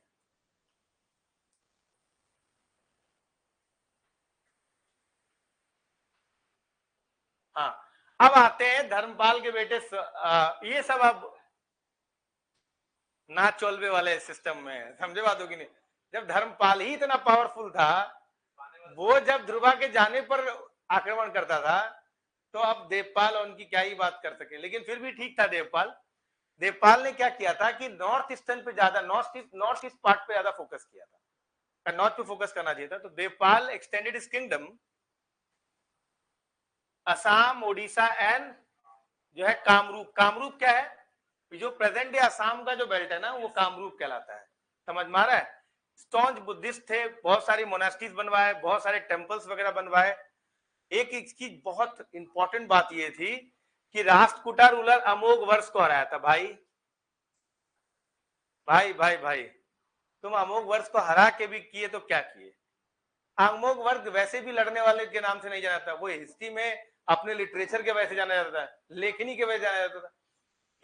हाँ, अब आते हैं धर्मपाल के बेटे ये सब अब नाच चोलवे वाले सिस्टम में, समझे बात होगी नहीं? जब धर्मपाल ही इतना पावरफुल था, वो जब ध्रुवा के जाने पर आक्रमण करता था, तो अब देवपाल उनकी क्या ही बात कर सके। लेकिन फिर भी ठीक था देवपाल ने क्या किया था कि नॉर्थ ईस्टर्न पे ज्यादा, नॉर्थ ईस्ट पार्ट पे ज्यादा फोकस किया था, नॉर्थ पे फोकस करना चाहिए था। तो Devpal extended his kingdom Assam, Odisha and जो है कामरूप। कामरूप क्या है? जो प्रेजेंट डे असम का जो बेल्ट है ना, वो कामरूप कहलाता है। समझ में आ रहा है? स्टॉन्च बुद्धिस्ट थे, बहुत सारी मोनास्ट्रीज बनवाए, बहुत सारे टेम्पल्स वगैरह बनवाए। एक इसकी बहुत इंपॉर्टेंट बात ये थी कि राष्ट्रकूटा रूलर अमोघ वर्ष को हराया था। भाई तुम अमोघ वर्ष को हरा के भी किए तो क्या किए? अमोघ वर्ष वैसे भी लड़ने वाले के नाम से नहीं जाना जाता, वो हिस्ट्री में अपने लिटरेचर के वजह से जाना जाता था, लेखनी के वजह से जाना जाता था।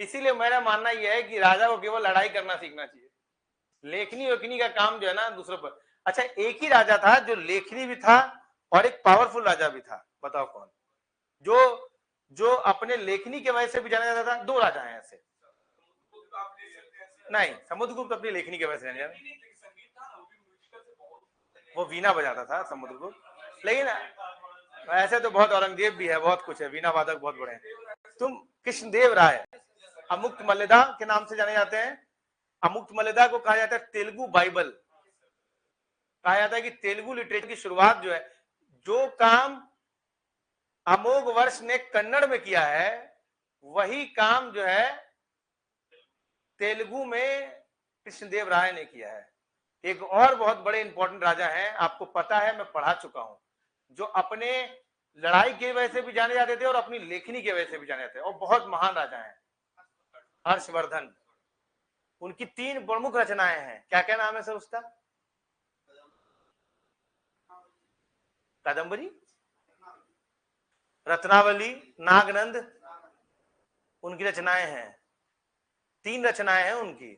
इसीलिए मेरा मानना यह है कि राजा को केवल लड़ाई करना सीखना चाहिए, लेखनी वेखनी का काम जो है ना दूसरों पर। अच्छा, एक ही राजा था जो लेखनी भी था और एक पावरफुल राजा भी था, बताओ कौन? जो अपने लेखनी के वजह से भी जाना जाता था। 2 राजा हैं ऐसे। नहीं, समुद्रगुप्त अपनी लेखनी के वजह से जाना जाता, वो वीणा बजाता था समुद्रगुप्त। लेकिन ऐसे तो बहुत, औरंगजेब भी है, बहुत कुछ है, वीणा वादक बहुत बड़े हैं। तुम कृष्णदेव राय अमुक्त मल्लिदा के नाम से जाने जाते हैं। अमुक्त मल्लिदा को कहा जाता है तेलुगु बाइबल। कहा जाता है कि तेलुगु लिटरेचर की शुरुआत जो है, जो काम अमोघ वर्ष ने कन्नड़ में किया है, वही काम जो है तेलुगु में कृष्णदेव राय ने किया है। एक और बहुत बड़े इंपॉर्टेंट राजा हैं, आपको पता है, मैं पढ़ा चुका हूं, जो अपने लड़ाई की वजह से भी जाने जाते थे और अपनी लेखनी की वजह से भी जाने जाते थे, और बहुत महान राजा हैं, हर्षवर्धन। उनकी 3 प्रमुख रचनाएं हैं, क्या क्या नाम है सर उसका? कादंबरी, रत्नावली, नागनंद, उनकी रचनाएं हैं। 3 रचनाएं हैं उनकी।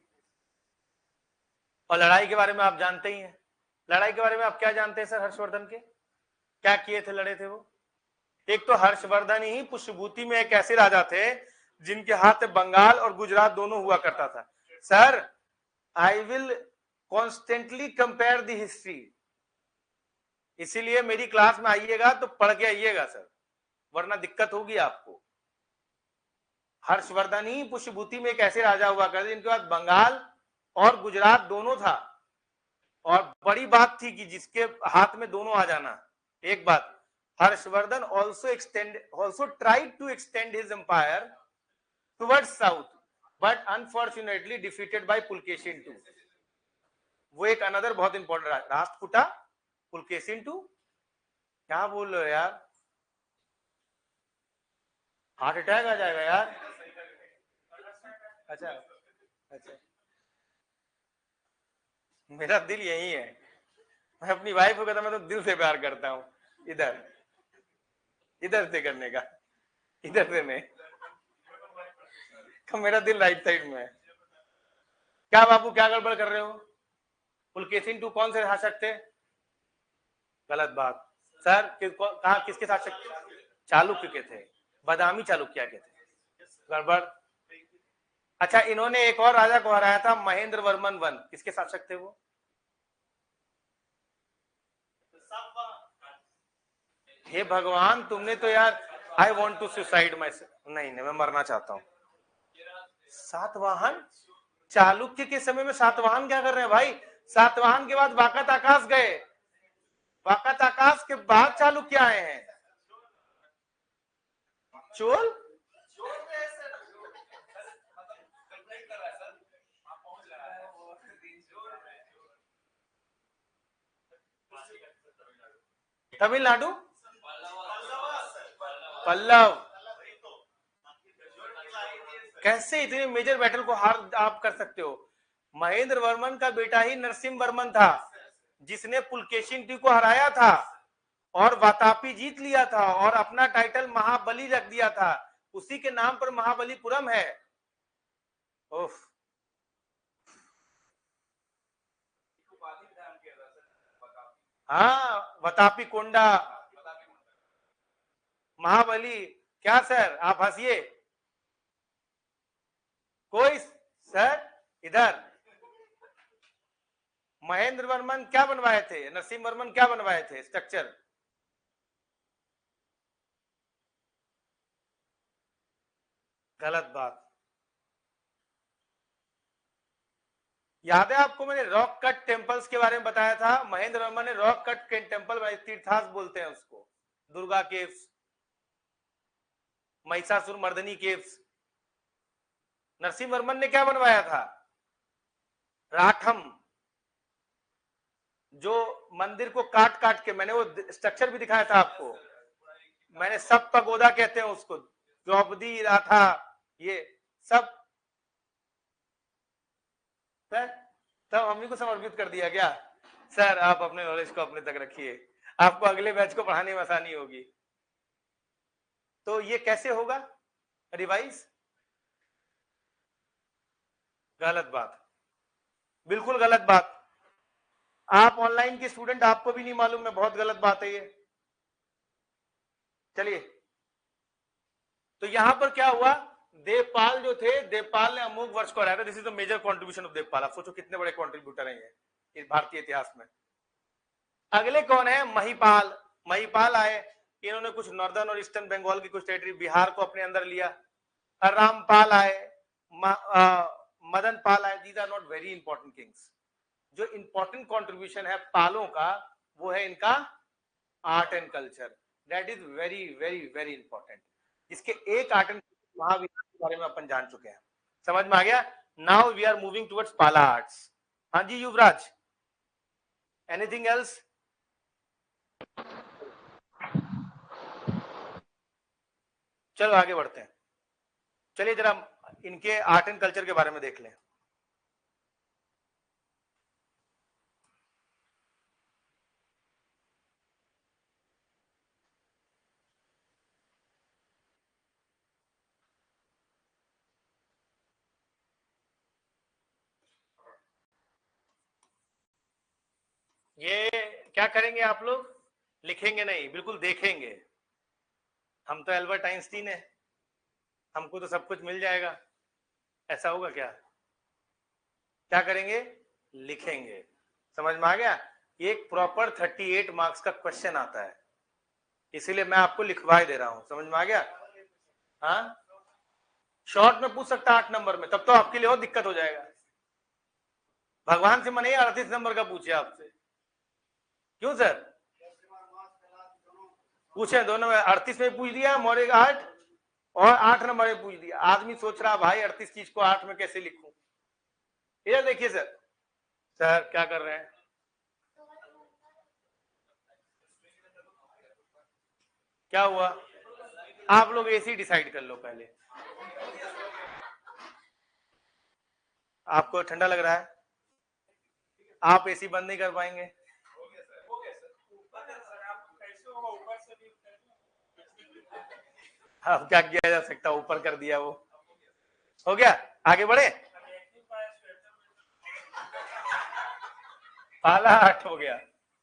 और लड़ाई के बारे में आप जानते ही हैं। लड़ाई के बारे में आप क्या जानते हैं सर हर्षवर्धन के? क्या किए थे, लड़े थे वो? एक तो हर्षवर्धन ही पुष्यभूति में एक ऐसे राजा थे जिनके हाथ बंगाल और गुजरात दोनों हुआ करता था। Sir, I will constantly compare the history, इसीलिए मेरी क्लास में आइएगा तो पढ़ के आइएगा सर, वरना दिक्कत होगी आपको। हर्षवर्धन ही पुष्यभूति में एक ऐसे राजा हुआ करते जिनके पास बंगाल और गुजरात दोनों था, और बड़ी बात थी कि जिसके हाथ में दोनों आ जाना। एक बात, Harshvardhan also tried to extend his empire towards south, but unfortunately defeated by Pulakeshin II। वो एक अनदर बहुत इंपॉर्टेंट राष्ट्रकूटा पुलकेशिन II। क्या बोल रहे हो यार, हार्ट अटैक आ जाएगा यार। अच्छा अच्छा, मेरा दिल यही है, मैं अपनी वाइफ को कहता मैं तो दिल से प्यार करता हूं, इधर इधर से करने का, इधर से नहीं, तो मेरा दिल राइट साइड में है। क्या बाबू, क्या गड़बड़ कर रहे हो? पुलकेशिन II कौन से शासक थे? गलत बात सर, कहा किसके शासक? चालुक्य के थे, बादामी चालुक्य के थे। गड़बड़। अच्छा, इन्होंने एक और राजा को हराया था, महेंद्र वर्मन I, किसके शासक थे वो? हे भगवान, तुमने तो यार, आई वॉन्ट टू सुसाइड माई, नहीं मैं मरना चाहता हूं। सातवाहन? चालुक्य के समय में सातवाहन क्या कर रहे हैं भाई? सातवाहन के बाद वाकत आकाश गए, वाकत आकाश के बाद चालुक्य आए हैं। चोल? तमिलनाडु? पल्लव। कैसे इतने मेजर बैटल को हार आप कर सकते हो? महेंद्र वर्मन का बेटा ही नरसिंह वर्मन था, जिसने पुलकेशिन II को हराया था और वातापी जीत लिया था और अपना टाइटल महाबली रख दिया था, उसी के नाम पर महाबलीपुरम है। उफ। हाँ, वातापी कोंडा, महाबली। क्या सर आप हंसिए, कोई सर इधर। महेंद्र वर्मन क्या बनवाए थे, नरसिंह वर्मन क्या बनवाए थे स्ट्रक्चर? गलत बात। याद है आपको, मैंने रॉक कट टेम्पल्स के बारे में बताया था। महेंद्र वर्मन ने रॉक कट के टेम्पल बनाए, तीर्थास बोलते हैं उसको, दुर्गा केव्स, महिषासुर मर्दनी केव्स। नरसिंह वर्मन ने क्या बनवाया था? राठम, जो मंदिर को काट काट के, मैंने वो स्ट्रक्चर भी दिखाया था आपको, मैंने सब पगोदा कहते हैं उसको, द्रौपदी राठा, ये सब सर तब मम्मी को समर्पित कर दिया क्या? सर आप अपने नॉलेज को अपने तक रखिए, आपको अगले बैच को पढ़ाने में आसानी होगी। तो ये कैसे होगा रिवाइज? गलत बात, बिल्कुल गलत बात। आप ऑनलाइन के स्टूडेंट, आपको भी नहीं मालूम है, बहुत गलत बात है ये। चलिए, तो यहां पर क्या हुआ, देवपाल जो थे, देवपाल ने अमोघ वर्ष को हराया था। This is the major contribution of Devapala. आप सोचो कितने बड़े कंट्रीब्यूटर हैं ये इस भारतीय इतिहास में। अगले कौन है? महिपाल। महिपाल आए, इन्होंने कुछ नॉर्दर्न और ईस्टर्न बंगाल की कुछ टेरिटरी, बिहार को अपने अंदर लिया। रामपाल आए, मदन पाल आए। These are not very important kings. जो इंपॉर्टेंट कंट्रीब्यूशन है पालों का, वो है इनका art and culture. That is very very very important. इसके एक आर्ट एंड महाविहार के बारे में अपन जान चुके हैं, समझ में आ गया। Now we are moving towards Pala arts. हाँ जी युवराज, एनीथिंग एल्स? चलो आगे बढ़ते हैं। चलिए जरा इनके आर्ट एंड कल्चर के बारे में देख लें। ये क्या करेंगे आप लोग? लिखेंगे नहीं, बिल्कुल देखेंगे। हम तो एल्बर्ट आइंस्टीन है, हमको तो सब कुछ मिल जाएगा, ऐसा होगा क्या? क्या करेंगे? लिखेंगे। समझ में आ गया? ये एक प्रॉपर 38 मार्क्स का क्वेश्चन आता है, इसीलिए मैं आपको लिखवा दे रहा हूं। समझ में आ गया? हाँ, शॉर्ट में पूछ सकता 8 नंबर में, तब तो आपके लिए और दिक्कत हो जाएगा। भगवान से मने 38 नंबर का पूछे आपसे, क्यों सर? पूछे दोनों में, 38 में पूछ दिया मौर्य का 8 और 8 नंबर में पूछ दिया। आदमी सोच रहा भाई 38 चीज को 8 में कैसे लिखूं। ये देखिए सर, सर क्या कर रहे हैं? क्या हुआ? आप लोग ऐसे ही डिसाइड कर लो पहले। आपको ठंडा लग रहा है, आप एसी बंद नहीं कर पाएंगे। अब क्या किया जा सकता, ऊपर कर दिया, वो हो गया। आगे बढ़े, पाला 8 हो गया।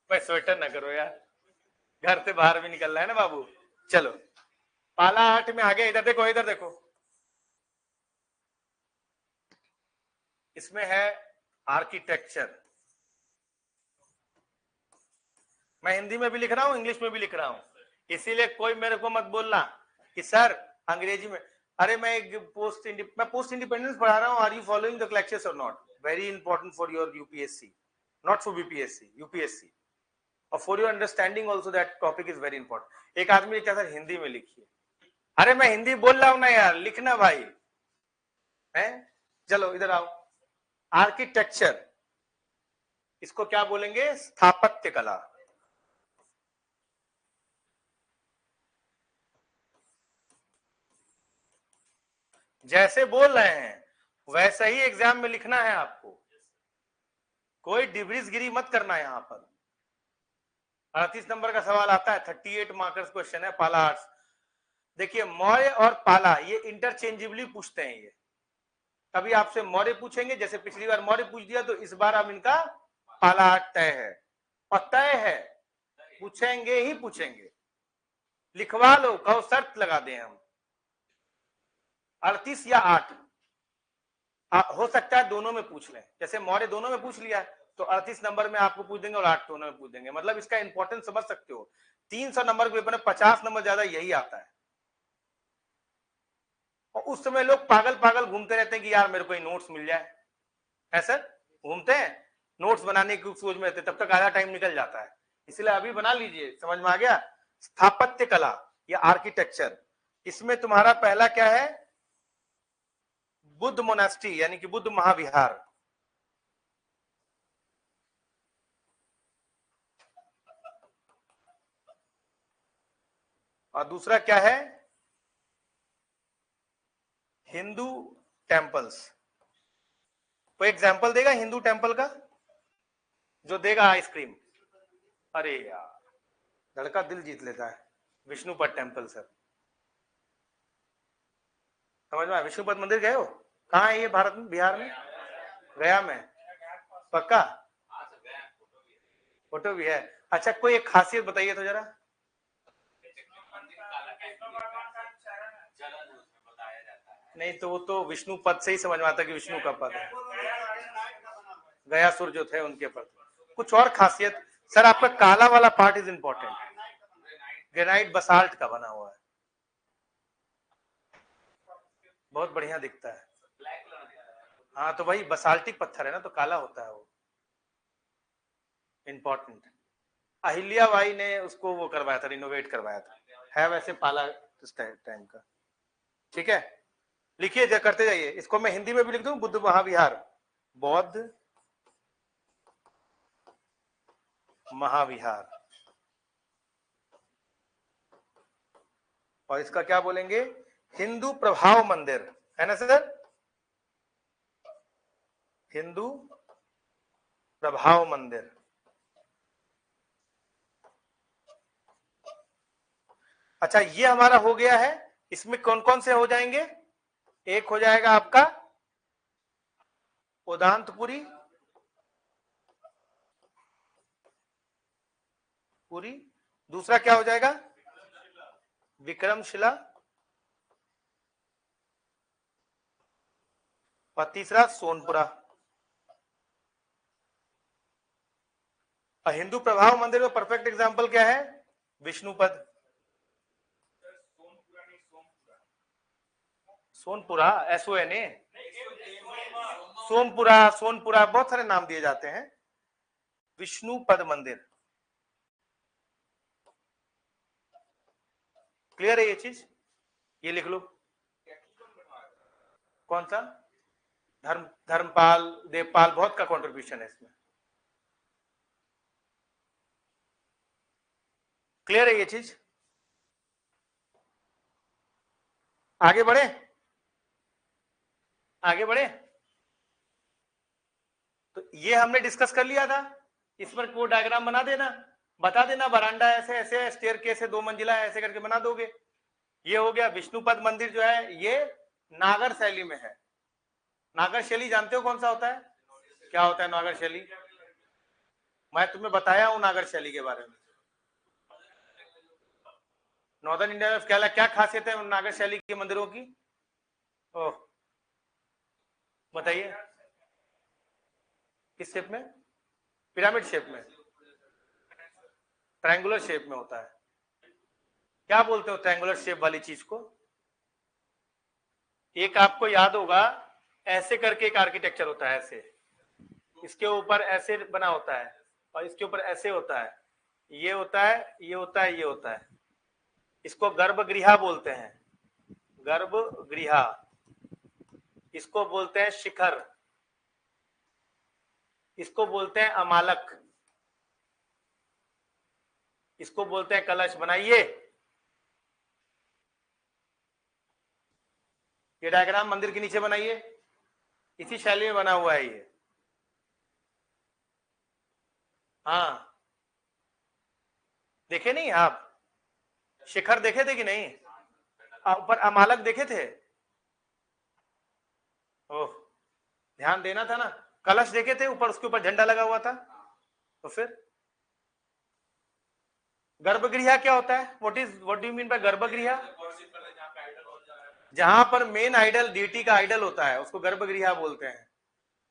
भाई स्वेटर ना करो यार, घर से बाहर भी निकलना है ना बाबू। चलो पाला 8 में आ गया। इधर देखो, इधर देखो, इसमें है आर्किटेक्चर। मैं हिंदी में भी लिख रहा हूं, इंग्लिश में भी लिख रहा हूं, इसीलिए कोई मेरे को मत बोलना कि सर अंग्रेजी में। अरे मैं पोस्ट इंडिपेंडेंस पढ़ा रहा हूं। Are you following the lectures और not? Very important for your UPSC, not for BPSC, UPSC. और for your understanding also that topic is very important. एक आदमी लिखा सर हिंदी में लिखिए। अरे मैं हिंदी बोल रहा हूं ना यार, लिखना भाई है। चलो इधर आओ। आर्किटेक्चर, इसको क्या बोलेंगे? स्थापत्य कला। जैसे बोल रहे हैं वैसा ही एग्जाम में लिखना है आपको, कोई डिब्रीजगिरी मत करना। यहां पर 38 नंबर का सवाल आता है, 38 मार्कर्स क्वेश्चन है पाला आर्ट्स। देखिए मौर्य और पाला ये इंटरचेंजेबली पूछते हैं। ये कभी आपसे मौर्य पूछेंगे, जैसे पिछली बार मौर्य पूछ दिया, तो इस बार अब इनका पाला आर्ट तय है। और तय है, पूछेंगे ही पूछेंगे। लिखवा लो, कहो शर्त लगा दें हम 38 या 8। हो सकता है दोनों में पूछ लें, जैसे मौर्य दोनों में पूछ लिया तो 38 नंबर में आपको पूछ देंगे और 8 दोनों में पूछ देंगे। मतलब इसका इंपॉर्टेंस समझ सकते हो। 300 नंबर के पेपर में 50 नंबर ज्यादा यही आता है। और उस समय लोग पागल पागल घूमते रहते हैं कि यार मेरे को नोट्स मिल जाए, है सर, घूमते हैं नोट्स बनाने की सोच में रहते, तब तक आधा टाइम निकल जाता है। इसलिए अभी बना लीजिए। समझ में आ गया? स्थापत्य कला या आर्किटेक्चर, इसमें तुम्हारा पहला क्या है? बुद्ध मोनास्ट्री यानी कि बुद्ध महाविहार। और दूसरा क्या है? हिंदू टेम्पल्स। कोई एग्जाम्पल देगा हिंदू टेम्पल का? जो देगा आइसक्रीम। अरे यार लड़का दिल जीत लेता है। विष्णुपद टेम्पल सर, समझ में? विष्णुपद मंदिर गए हो? कहाँ है ये? भारत में, बिहार में, गया में? पक्का? फोटो भी है? अच्छा कोई एक खासियत बताइए तो जरा। नहीं तो वो तो विष्णु पद से ही समझ में आता कि विष्णु का पद है। गयासुर जो थे उनके पद। कुछ और खासियत सर? आपका काला वाला part is important, granite basalt का बना हुआ है, बहुत बढ़िया दिखता है। हाँ तो वही बसाल्टिक पत्थर है ना, तो काला होता है वो, इंपॉर्टेंट। अहिल्या बाई ने उसको वो करवाया था, रिनोवेट करवाया था, है वैसे पाला टाइम का। ठीक है, लिखिए, करते जाइए। इसको मैं हिंदी में भी लिख दूं, बुद्ध महाविहार, बौद्ध महाविहार। और इसका क्या बोलेंगे? हिंदू प्रभाव मंदिर, है ना सर? हिंदू प्रभाव मंदिर। अच्छा, ये हमारा हो गया है। इसमें कौन कौन से हो जाएंगे? एक हो जाएगा आपका उदांतपुरी पुरी, दूसरा क्या हो जाएगा? विक्रमशिला, और तीसरा सोनपुरा। हिंदू प्रभाव मंदिर में परफेक्ट एग्जांपल क्या है? विष्णुपद। सोनपुरा, SONA, सोमपुरा, सोनपुरा, बहुत सारे नाम दिए जाते हैं। विष्णुपद मंदिर। क्लियर है ये चीज? ये लिख लो। कौन सा? धर्मपाल, देवपाल, बहुत का कंट्रीब्यूशन है इसमें। क्लियर है ये चीज? आगे बढ़े, आगे बढ़े। तो ये हमने डिस्कस कर लिया था। इस पर कोड डायग्राम बना देना, बता देना बरांडा ऐसे ऐसे, स्टेयर केस है 2 मंजिला ऐसे करके बना दोगे। ये हो गया। विष्णुपद मंदिर जो है ये नागर शैली में है। नागर शैली जानते हो कौन सा होता है? क्या होता है नागर शैली? मैं तुम्हें बताया हूं नागर शैली के बारे में। नॉर्दर्न इंडिया में क्या खासियत है नागर शैली के मंदिरों की? ओह, बताइए। किस शेप में? पिरामिड शेप में, ट्रायंगुलर शेप में होता है। क्या बोलते हो ट्रायंगुलर शेप वाली चीज को? एक आपको याद होगा, ऐसे करके एक आर्किटेक्चर होता है, ऐसे, इसके ऊपर ऐसे बना होता है, और इसके ऊपर ऐसे होता है, ये होता है, ये होता है, ये होता है। इसको गर्भगृह बोलते हैं, गर्भगृह। इसको बोलते हैं शिखर, इसको बोलते हैं अमालक, इसको बोलते हैं कलश। बनाइए ये डायग्राम, मंदिर के नीचे बनाइए। इसी शैली में बना हुआ है ये। हाँ, देखे नहीं आप? शिखर देखे थे कि नहीं? ऊपर अमालक देखे थे? ओह, ध्यान देना था ना। कलश देखे थे ऊपर, उसके ऊपर झंडा लगा हुआ था। तो फिर गर्भगृह क्या होता है? What do you mean by गर्भगृह? जहां पर मेन आइडल, डीटी का आइडल होता है, उसको गर्भगृह बोलते हैं।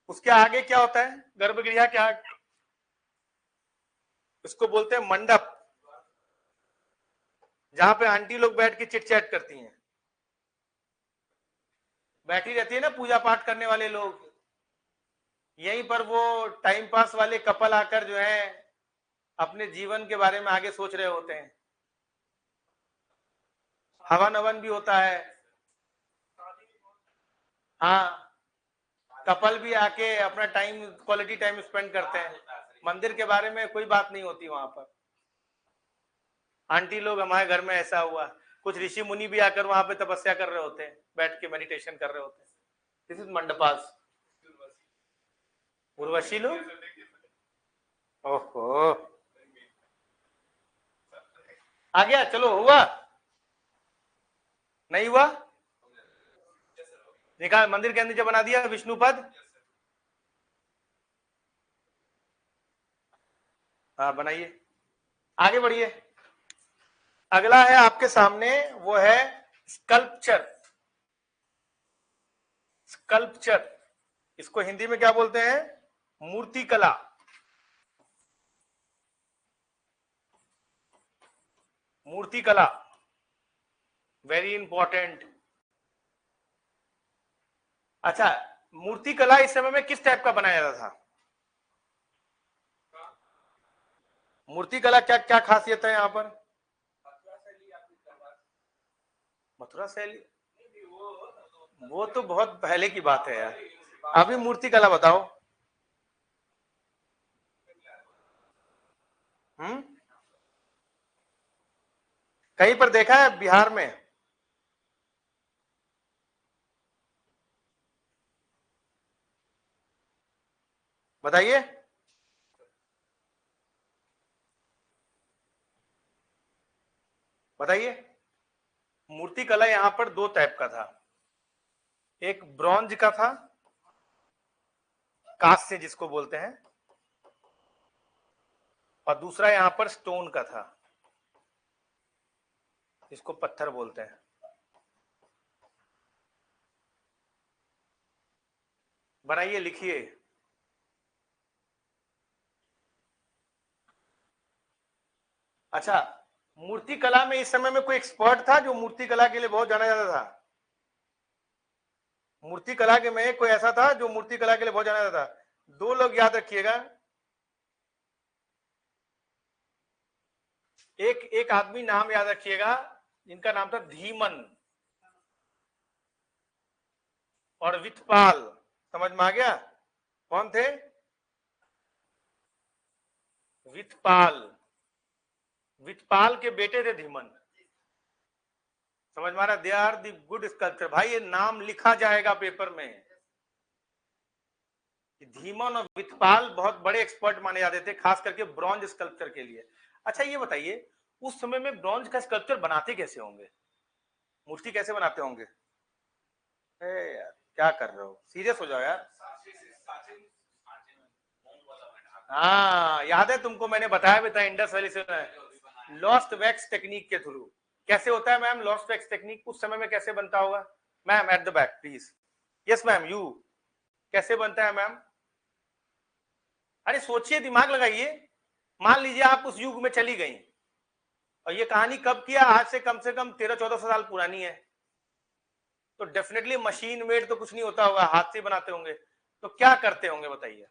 उसके आगे क्या होता है? गर्भगृह क्या? उसको बोलते हैं मंडप, जहां पे आंटी लोग बैठ के चिट चैट करती हैं, बैठी रहती है ना पूजा पाठ करने वाले लोग। यहीं पर वो टाइम पास वाले कपल आकर जो है अपने जीवन के बारे में आगे सोच रहे होते हैं। हवन हवन भी होता है। हाँ, कपल भी आके अपना टाइम, क्वालिटी टाइम स्पेंड करते हैं। मंदिर के बारे में कोई बात नहीं होती वहां पर। आंटी लोग, हमारे घर में ऐसा हुआ, कुछ ऋषि मुनि भी आकर वहां पे तपस्या कर रहे होते हैं, बैठ के मेडिटेशन कर रहे होते हैं। This is mandapas. उर्वशी लोग, ओहो, आ गया। चलो, हुआ नहीं हुआ? निकाल, मंदिर के अंदर बना दिया विष्णुपद। हाँ, बनाइए, आगे बढ़िए। अगला है आपके सामने, वो है स्कल्पचर। स्कल्पचर, इसको हिंदी में क्या बोलते हैं? मूर्तिकला। मूर्तिकला, वेरी इंपॉर्टेंट। अच्छा, मूर्तिकला इस समय में किस टाइप का बनाया जाता था? मूर्तिकला क्या क्या खासियत है यहाँ पर? मथुरा शैली, वो तो बहुत पहले की बात है यार, अभी मूर्ति कला बताओ। कहीं पर देखा है बिहार में? बताइए। बताइए। मूर्ति कला यहां पर दो टाइप का था, एक ब्रॉन्ज का था, कांस्य जिसको बोलते हैं, और दूसरा यहां पर स्टोन का था, जिसको पत्थर बोलते हैं। बनाइए, लिखिए। अच्छा, मूर्ति कला में इस समय में कोई एक्सपर्ट था जो मूर्ति कला के लिए बहुत जाना जाता था? मूर्ति कला के में कोई ऐसा था जो मूर्ति कला के लिए बहुत जाना जाता था? दो लोग याद रखिएगा। एक आदमी नाम याद रखिएगा, जिनका नाम था धीमन और विठपाल। समझ में आ गया? कौन थे? विठपाल। विठपाल के बेटे थे धीमन। समझ में आ रहा? They are the good sculpture. भाई ये नाम लिखा जाएगा पेपर में। धीमन और विठपाल बहुत बड़े एक्सपर्ट माने जाते थे, खास करके ब्रॉन्ज स्कल्पचर के लिए। अच्छा ये बताइए, उस समय में ब्रॉन्ज का स्कल्पचर बनाते कैसे होंगे? मूर्ति कैसे बनाते होंगे? यार क्या कर रहे हो, सीरियस हो जाओ यार। हाँ याद है तुमको, मैंने बताया भी था इंडस वैली से लॉस्ट वैक्स टेक्निक के थ्रू। कैसे होता है मैम लॉस्ट वैक्स टेक्निक? उस समय में कैसे बनता होगा? Ma'am at the back please. Yes ma'am, you. कैसे बनता है मैम? अरे सोचिए, दिमाग लगाइए। मान लीजिए आप उस युग में चली गई, और ये कहानी कब किया? आज से कम 1300-1400 साल पुरानी है। तो डेफिनेटली मशीन मेड तो कुछ नहीं होता होगा, हाथ से बनाते होंगे। तो क्या करते होंगे बताइए?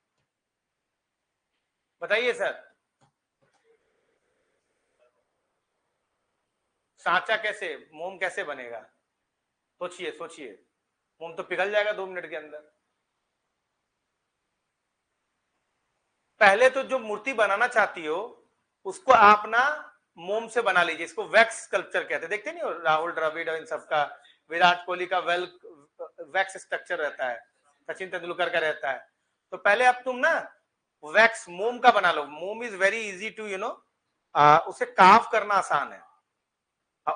बताइए सर। सांचा कैसे, मोम कैसे बनेगा? सोचिए सोचिए, मोम तो पिघल जाएगा 2 मिनट के अंदर। पहले तो जो मूर्ति बनाना चाहती हो उसको आप ना मोम से बना लीजिए। इसको वैक्स स्कल्पचर कहते हैं। देखते नहीं हो राहुल द्रविड़ और इन सबका, विराट कोहली का वैक्स स्ट्रक्चर रहता है, सचिन तेंदुलकर का रहता है। तो पहले अब तुम ना वैक्स मोम का बना लो। मोम इज वेरी इजी टू उसे काफ करना आसान है।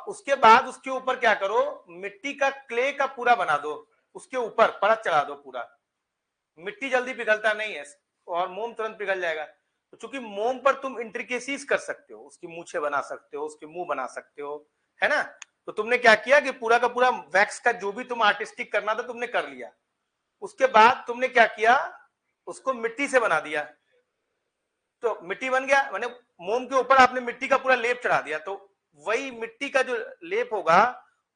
उसके बाद उसके ऊपर क्या करो, मिट्टी का क्ले का पूरा बना दो, उसके ऊपर परत चढ़ा दो पूरा। मिट्टी जल्दी पिघलता नहीं है और मोम तुरंत पिघल जाएगा। तो चूंकि मोम पर तुम इंट्रिकेसीज कर सकते हो, उसकी मूछें बना सकते हो, उसके मुंह बना सकते हो, है ना? तो तुमने क्या किया कि पूरा का पूरा वैक्स का जो भी तुम आर्टिस्टिक करना था तुमने कर लिया। उसके बाद तुमने क्या किया, उसको मिट्टी से बना दिया। तो मिट्टी बन गया, मैंने मोम के ऊपर आपने मिट्टी का पूरा लेप चढ़ा दिया। तो वही मिट्टी का जो लेप होगा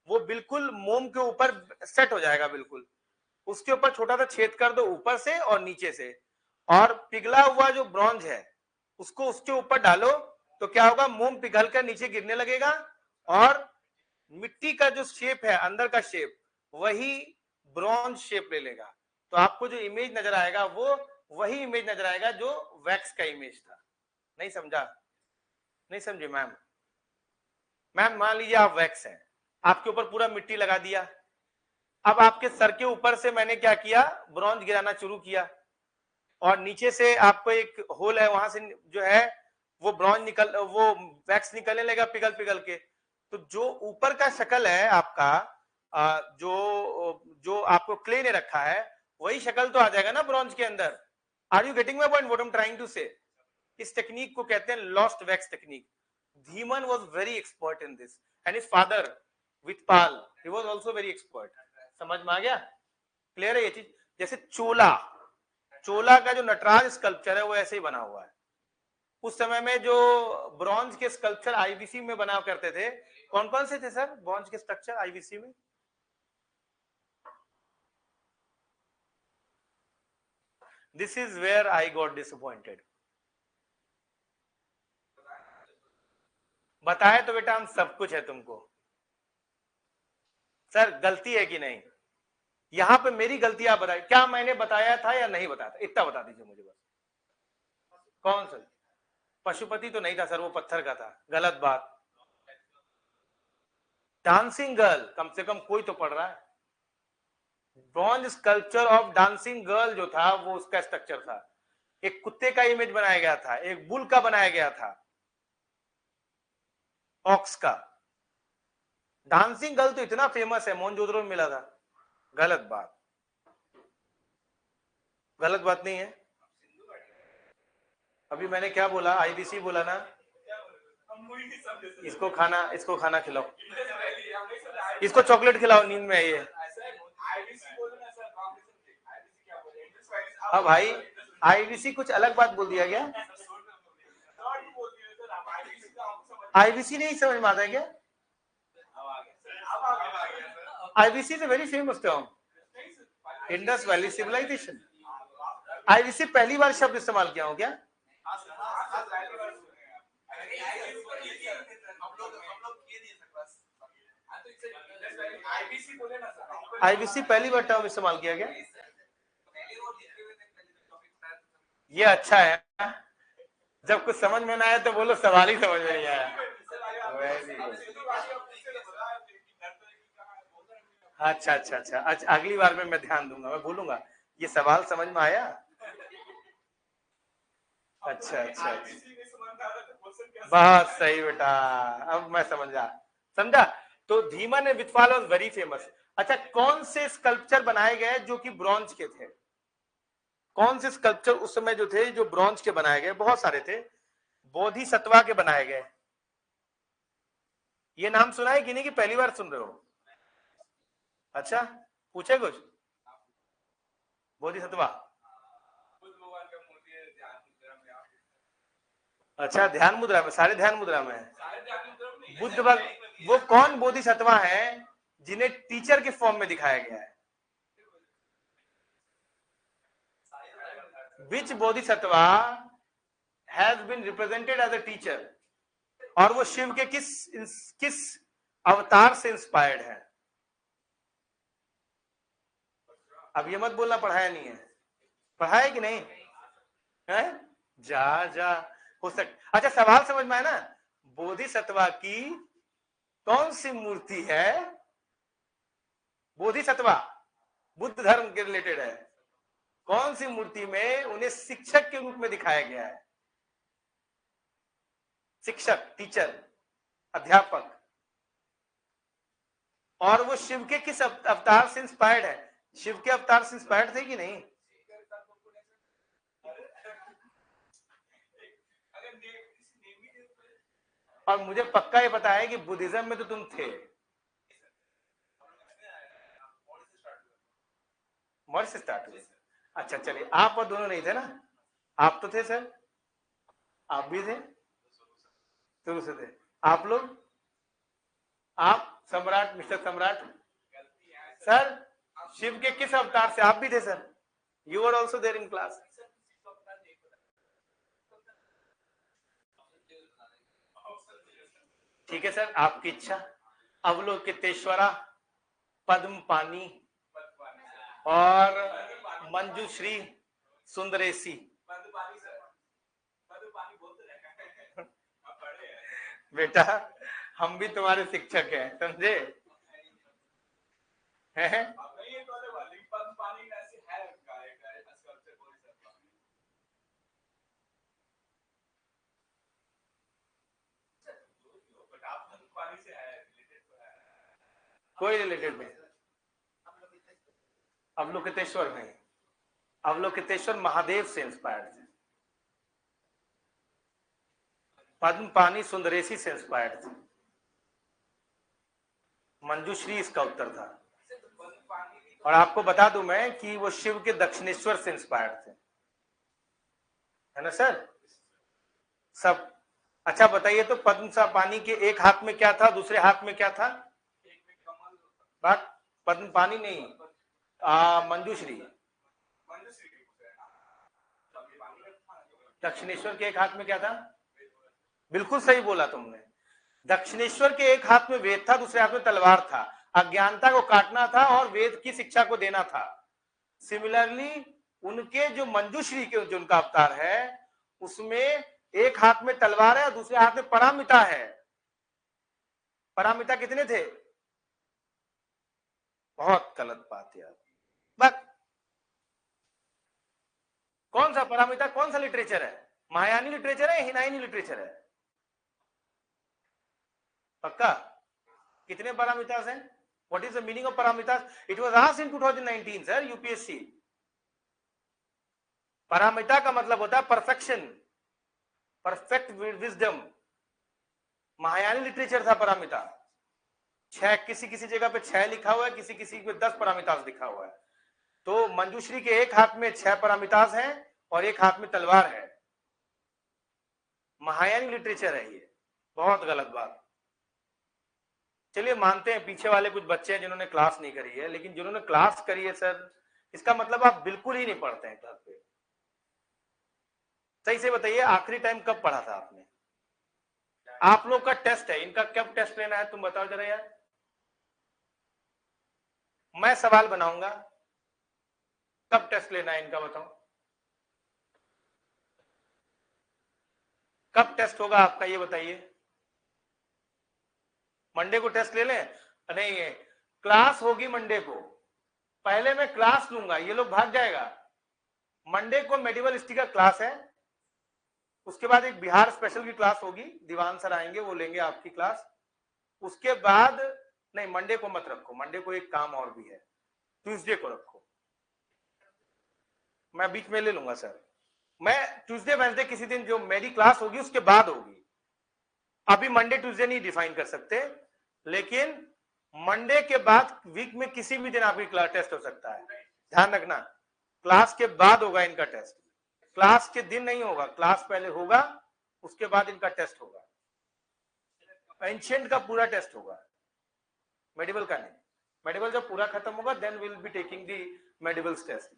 वो बिल्कुल मोम के ऊपर सेट हो जाएगा बिल्कुल। उसके ऊपर छोटा सा छेद कर दो ऊपर से और नीचे से, और पिघला हुआ जो ब्रॉन्ज है उसको उसके ऊपर डालो। तो क्या होगा, मोम पिघल कर नीचे गिरने लगेगा, और मिट्टी का जो शेप है अंदर का शेप वही ब्रॉन्ज शेप ले लेगा। तो आपको जो इमेज नजर आएगा वो वही इमेज नजर आएगा जो वैक्स का इमेज था। नहीं समझा? नहीं समझे मैम? मैम मान लीजिए आप वैक्स हैं, आपके ऊपर पूरा मिट्टी लगा दिया। अब आपके सर के ऊपर से मैंने क्या किया, ब्रॉन्ज गिराना शुरू किया, और नीचे से आपको एक होल है, वहां से जो है वो ब्रॉन्ज निकल, वो वैक्स निकलने लगा पिघल पिघल के। तो जो ऊपर का शक्ल है आपका, जो जो आपको क्ले ने रखा है वही शक्ल तो आ जाएगा ना ब्रॉन्ज के अंदर। Are you getting my point what I am trying to say? इस टेक्निक को कहते हैं lost wax technique. Dhiman was very expert in this, and his father Vitapala he was also very expert. समझ में आ गया? क्लियर है ये चीज? जैसे चोला, चोला का जो नटराज स्कल्पचर है वो ऐसे ही बना हुआ है। उस समय में जो ब्रॉन्ज के स्कल्पचर आईबीसी में बना करते थे, कौन कौन से थे सर ब्रॉन्ज के स्ट्रक्चर आईबीसी में? This is where I got disappointed. बताए तो बेटा हम सब कुछ है तुमको। सर गलती है कि नहीं? यहां पे मेरी गलती आप बताइए, क्या मैंने बताया था या नहीं बताया था, इतना बता दीजिए मुझे बस। कौन सा? पशुपति तो नहीं था सर, वो पत्थर का था, गलत बात। डांसिंग गर्ल, कम से कम कोई तो पढ़ रहा है। Bronze sculpture of dancing girl जो था वो उसका स्ट्रक्चर था, एक कुत्ते का इमेज बनाया गया था, एक बुल का बनाया गया था, ऑक्स का। डांसिंग गर्ल तो इतना फेमस है, मोहनजोदड़ो में मिला था। गलत बात, गलत बात नहीं है। अभी मैंने क्या बोला, आईबीसी बोला ना। इसको खाना खिलाओ, इसको चॉकलेट खिलाओ, नींद में है ये। हाँ भाई, आईबीसी कुछ अलग बात बोल दिया गया। आईबीसी नहीं समझ में आता है क्या? IBC is a very famous term, Indus Valley civilisation. IBC पहली बार शब्द इस्तेमाल किया हो क्या? आईबीसी पहली बार टर्म इस्तेमाल किया गया। ये अच्छा है, जब कुछ समझ में ना आया तो बोलो सवाल ही समझ में नहीं आया। अच्छा अच्छा अच्छा अच्छा, अगली बार में मैं ध्यान दूंगा, मैं बोलूंगा ये सवाल समझ में आया। अच्छा अच्छा अच्छा, बहुत सही बेटा, अब मैं समझा। तो Dhiman and Vitapala was very famous. अच्छा, कौन से स्कल्पचर बनाए गए जो कि ब्रॉन्ज के थे? कौन से स्कल्पचर उस समय जो थे जो ब्रॉन्ज के बनाए गए? बहुत सारे थे। बोधिसत्वा के बनाए गए। ये नाम सुना है कि नहीं, कि पहली बार सुन रहे हो? अच्छा, पूछे कुछ? बोधिसत्वा, अच्छा ध्यान मुद्रा में, सारे ध्यान मुद्रा में है। बुद्ध भक्त, वो कौन बोधिसत्वा है जिन्हें टीचर के फॉर्म में दिखाया गया है? Which Bodhisattva has been represented as a teacher? और वो शिव के किस अवतार से इंस्पायर्ड है? अब ये मत बोलना पढ़ाया नहीं है, पढ़ाया कि नहीं है? जा हो अच्छा, सवाल समझ में आया ना? बोधिसत्वा की कौन सी मूर्ति है? बोधिसत्वा बुद्ध धर्म के रिलेटेड है। कौन सी मूर्ति में उन्हें शिक्षक के रूप में दिखाया गया है? शिक्षक, टीचर, अध्यापक। और वो शिव के किस अवतार से इंस्पायर्ड है? शिव के अवतार से इंस्पायर्ड थे कि नहीं? और मुझे पक्का ये पता है कि बुद्धिज्म में तो तुम थे। मर्ज से स्टार्ट हुए। अच्छा चलिए, आप और दोनों नहीं थे ना? आप तो थे सर, आप भी थे, शुरू से थे आप लोग। आप सम्राट, मिस्टर सम्राट सर, शिव के किस अवतार से? आप भी थे sir, you are also there in class. ठीक है सर, आपकी इच्छा। अवलोकितेश्वरा, पद्म पानी और मंजूश्री सुंदरेसी। बेटा, हम भी तुम्हारे शिक्षक हैं, समझे? हैं? कोई रिलेटेड नहीं। अवलोकितेश्वर नहीं, अवलोकितेश्वर महादेव से इंस्पायर्ड थे। पद्म पानी सुंदरेसी से इंस्पायर्ड थे। मंजूश्री इसका उत्तर था। और आपको बता दूं मैं कि वो शिव के दक्षिणेश्वर से इंस्पायर्ड थे, है ना सर? सब। अच्छा बताइए तो, पद्म सा पानी के एक हाथ में क्या था, दूसरे हाथ में क्या था? बात, पद्म पानी नहीं, मंजूश्री। दक्षिणेश्वर के एक हाथ में क्या था? बिल्कुल सही बोला तुमने। दक्षिणेश्वर के एक हाथ में वेद था, दूसरे हाथ में तलवार था। अज्ञानता को काटना था और वेद की शिक्षा को देना था। सिमिलरली उनके जो मंजूश्री के जो उनका अवतार है उसमें एक हाथ में तलवार है और दूसरे हाथ में परामिता है। परामिता कितने थे? बहुत गलत बात है। बस कौन सा परामिता, कौन सा लिटरेचर है? महायानी लिटरेचर है, हिनायनी लिटरेचर है? पक्का? कितने परामितास हैं? What is the meaning of paramitas? It was asked in 2019 sir, UPSC. Paramita का मतलब होता है perfection, perfect wisdom. Mahayani literature था परामिता। 6, किसी किसी जगह पे 6 लिखा हुआ है, किसी किसी पे 10 परामितास लिखा हुआ है। तो मंजूश्री के एक हाथ में 6 परामितास हैं और एक हाथ में तलवार है। महायानी लिटरेचर है ये। बहुत गलत बात। चलिए मानते हैं पीछे वाले कुछ बच्चे हैं जिन्होंने क्लास नहीं करी है, लेकिन जिन्होंने क्लास करी है सर, इसका मतलब आप बिल्कुल ही नहीं पढ़ते हैं घर पे। सही से बताइए, आखिरी टाइम कब पढ़ा था आपने? आप लोग का टेस्ट है, इनका कब टेस्ट लेना है तुम बताओ जरा यार। मैं सवाल बनाऊंगा, कब टेस्ट लेना है इनका बताओ। कब टेस्ट होगा आपका ये बताइए। मंडे को टेस्ट ले लें? नहीं, क्लास होगी मंडे को। पहले मैं क्लास लूंगा, ये लोग भाग जाएगा। मंडे को मेडिवल हिस्ट्री का क्लास है, उसके बाद एक बिहार स्पेशल की क्लास होगी, दीवान सर आएंगे वो लेंगे आपकी क्लास। उसके बाद नहीं, मंडे को मत रखो, मंडे को एक काम और भी है, ट्यूसडे को रखो। मैं बीच में ले लूंगा सर। मैं ट्यूसडे वेडनेसडे किसी दिन जो मेरी क्लास होगी उसके बाद होगी। अभी मंडे ट्यूसडे नहीं डिफाइन कर सकते, लेकिन मंडे के बाद वीक में किसी भी दिन आपकी क्लास टेस्ट हो सकता है। ध्यान रखना, क्लास के बाद होगा इनका टेस्ट, क्लास के दिन नहीं होगा। क्लास पहले होगा, उसके बाद इनका टेस्ट होगा। एंशिएंट का पूरा टेस्ट होगा, मेडिवल का नहीं। मेडिवल जब पूरा खत्म होगा then will be taking the medievals test.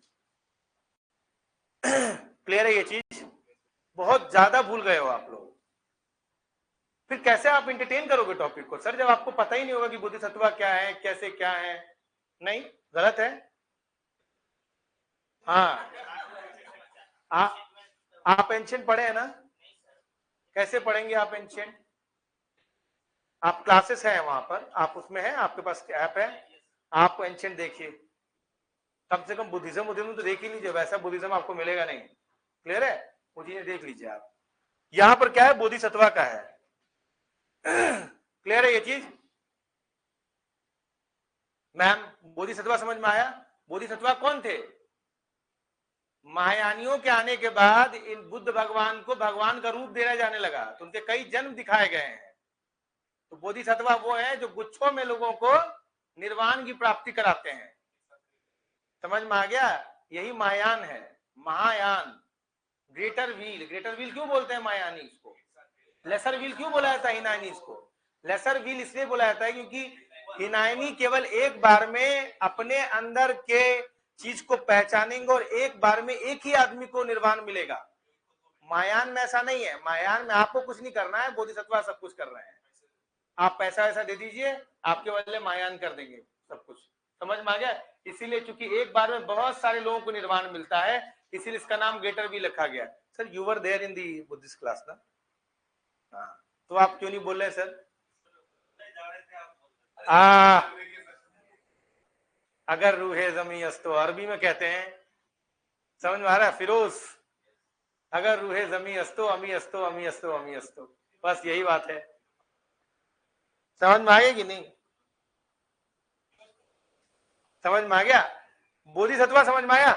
Clear है ये चीज? बहुत ज्यादा भूल गए हो आप लोग। फिर कैसे आप एंटरटेन करोगे टॉपिक को सर, जब आपको पता ही नहीं होगा कि बोधिसत्व क्या है, कैसे क्या है। नहीं, गलत है। हाँ, आप एंशिएंट पढ़े हैं ना? कैसे पढ़ेंगे आप एंशिएंट? आप क्लासेस है वहां पर, आप उसमें है, आपके पास ऐप है, आप एंशिएंट देखिए। कम से कम बुद्धिज्म तो देख ही लीजिए, वैसा बुद्धिज्म आपको मिलेगा नहीं। क्लियर है? वो चीजें देख लीजिए आप। यहां पर क्या है, बोधिसत्व का है। क्लियर है ये चीज? मैम बोधिसत्व समझ में आया? बोधिसत्व कौन थे? महायानियों के आने के बाद इन बुद्ध भगवान को भगवान का रूप देना जाने लगा, तो उनके कई जन्म दिखाए गए हैं। तो बोधिसत्व वो है जो गुच्छों में लोगों को निर्वाण की प्राप्ति कराते हैं। समझ में आ गया? यही महायान है। Mahayana, greater wheel. Greater wheel क्यों बोलते हैं महायानी इसको? लेसर व्हील क्यों बोला जाता है हिनायनी इसको? लेसर व्हील इसलिए बोला जाता है क्योंकि हिनायनी केवल एक बार में अपने अंदर के चीज को पहचानेंगे और एक बार में एक ही आदमी को निर्वाण मिलेगा। महायान में ऐसा नहीं है। महायान में आपको कुछ नहीं करना है, बोधिसत्व सब कुछ कर रहे हैं। आप पैसा वैसा दे दीजिए, आपके बदले महायान कर देंगे सब कुछ। समझ में आ गया? इसीलिए चूंकि एक बार में बहुत सारे लोगों को निर्वाण मिलता है, इसीलिए इसका नाम ग्रेटर व्हील रखा गया। Sir you were there in the Buddhist class ना? हाँ, तो आप क्यों नहीं बोल रहे सर? अगर रूहे जमी अस्तो, अरबी में कहते हैं, समझ में आ रहा है फिरोज? अगर रूहे जमी अस्तो अमी अस्तो अमी अस्तो अमी अस्तो, बस यही बात है। समझ में आ गया कि नहीं? समझ में आ गया? बोधिसत्व समझ में आया?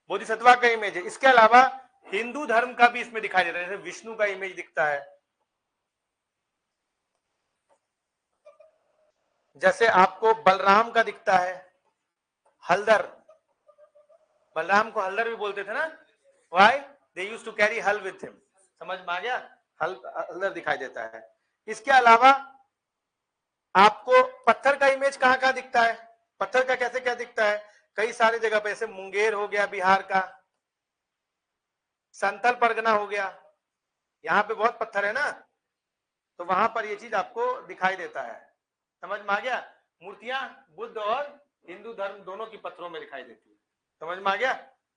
बोधिसत्व का इमेज है। इसके अलावा हिंदू धर्म का भी इसमें दिखाई देता है, जैसे विष्णु का इमेज दिखता है, जैसे आपको बलराम का दिखता है, हलदर। बलराम को हलदर भी बोलते थे ना? Why? They used to carry hal with him. समझ में आ गया? हलदर दिखाई देता है। इसके अलावा आपको पत्थर का इमेज कहां कहां दिखता है? पत्थर का कैसे क्या दिखता है? कई सारी जगह पे, जैसे मुंगेर हो गया बिहार का, संथल परगना हो गया, यहाँ पे बहुत पत्थर है ना, तो वहां पर ये चीज आपको दिखाई देता है। समझ में आ गया? मूर्तियां बुद्ध और हिंदू धर्म दोनों की पत्थरों में दिखाई देती है। समझ में आ गया?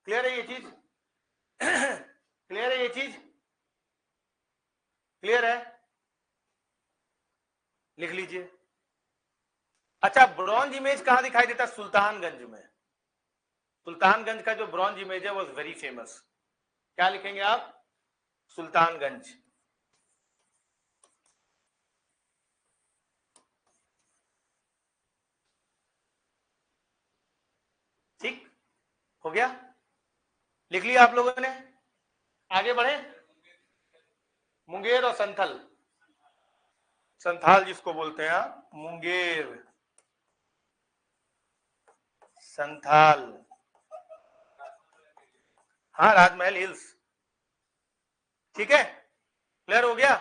क्लियर है ये चीज? क्लियर है ये चीज? क्लियर है? लिख लीजिए। अच्छा, ब्रॉन्ज इमेज कहां दिखाई देता? सुल्तानगंज में। सुल्तानगंज का जो ब्रॉन्ज इमेज है वो वेरी फेमस। क्या लिखेंगे आप? सुल्तानगंज। ठीक हो गया? लिख लिया आप लोगों ने? आगे बढ़े। मुंगेर और संथल, संथाल जिसको बोलते हैं आप, मुंगेर, संथाल, हाँ राजमहल हिल्स। ठीक है, क्लियर हो गया?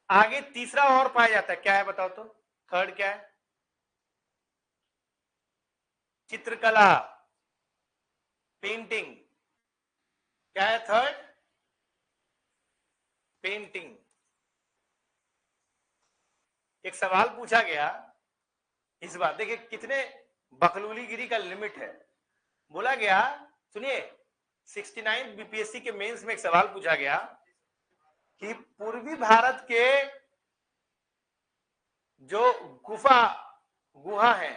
आगे तीसरा और पाया जाता है, क्या है बताओ तो? थर्ड क्या है? चित्रकला, पेंटिंग। क्या है थर्ड? पेंटिंग। एक सवाल पूछा गया इस बार, देखिए कितने बकलूली गिरी का लिमिट है। बोला गया, सुनिए, 69 बीपीएससी के मेंस में एक सवाल पूछा गया कि पूर्वी भारत के जो गुहा है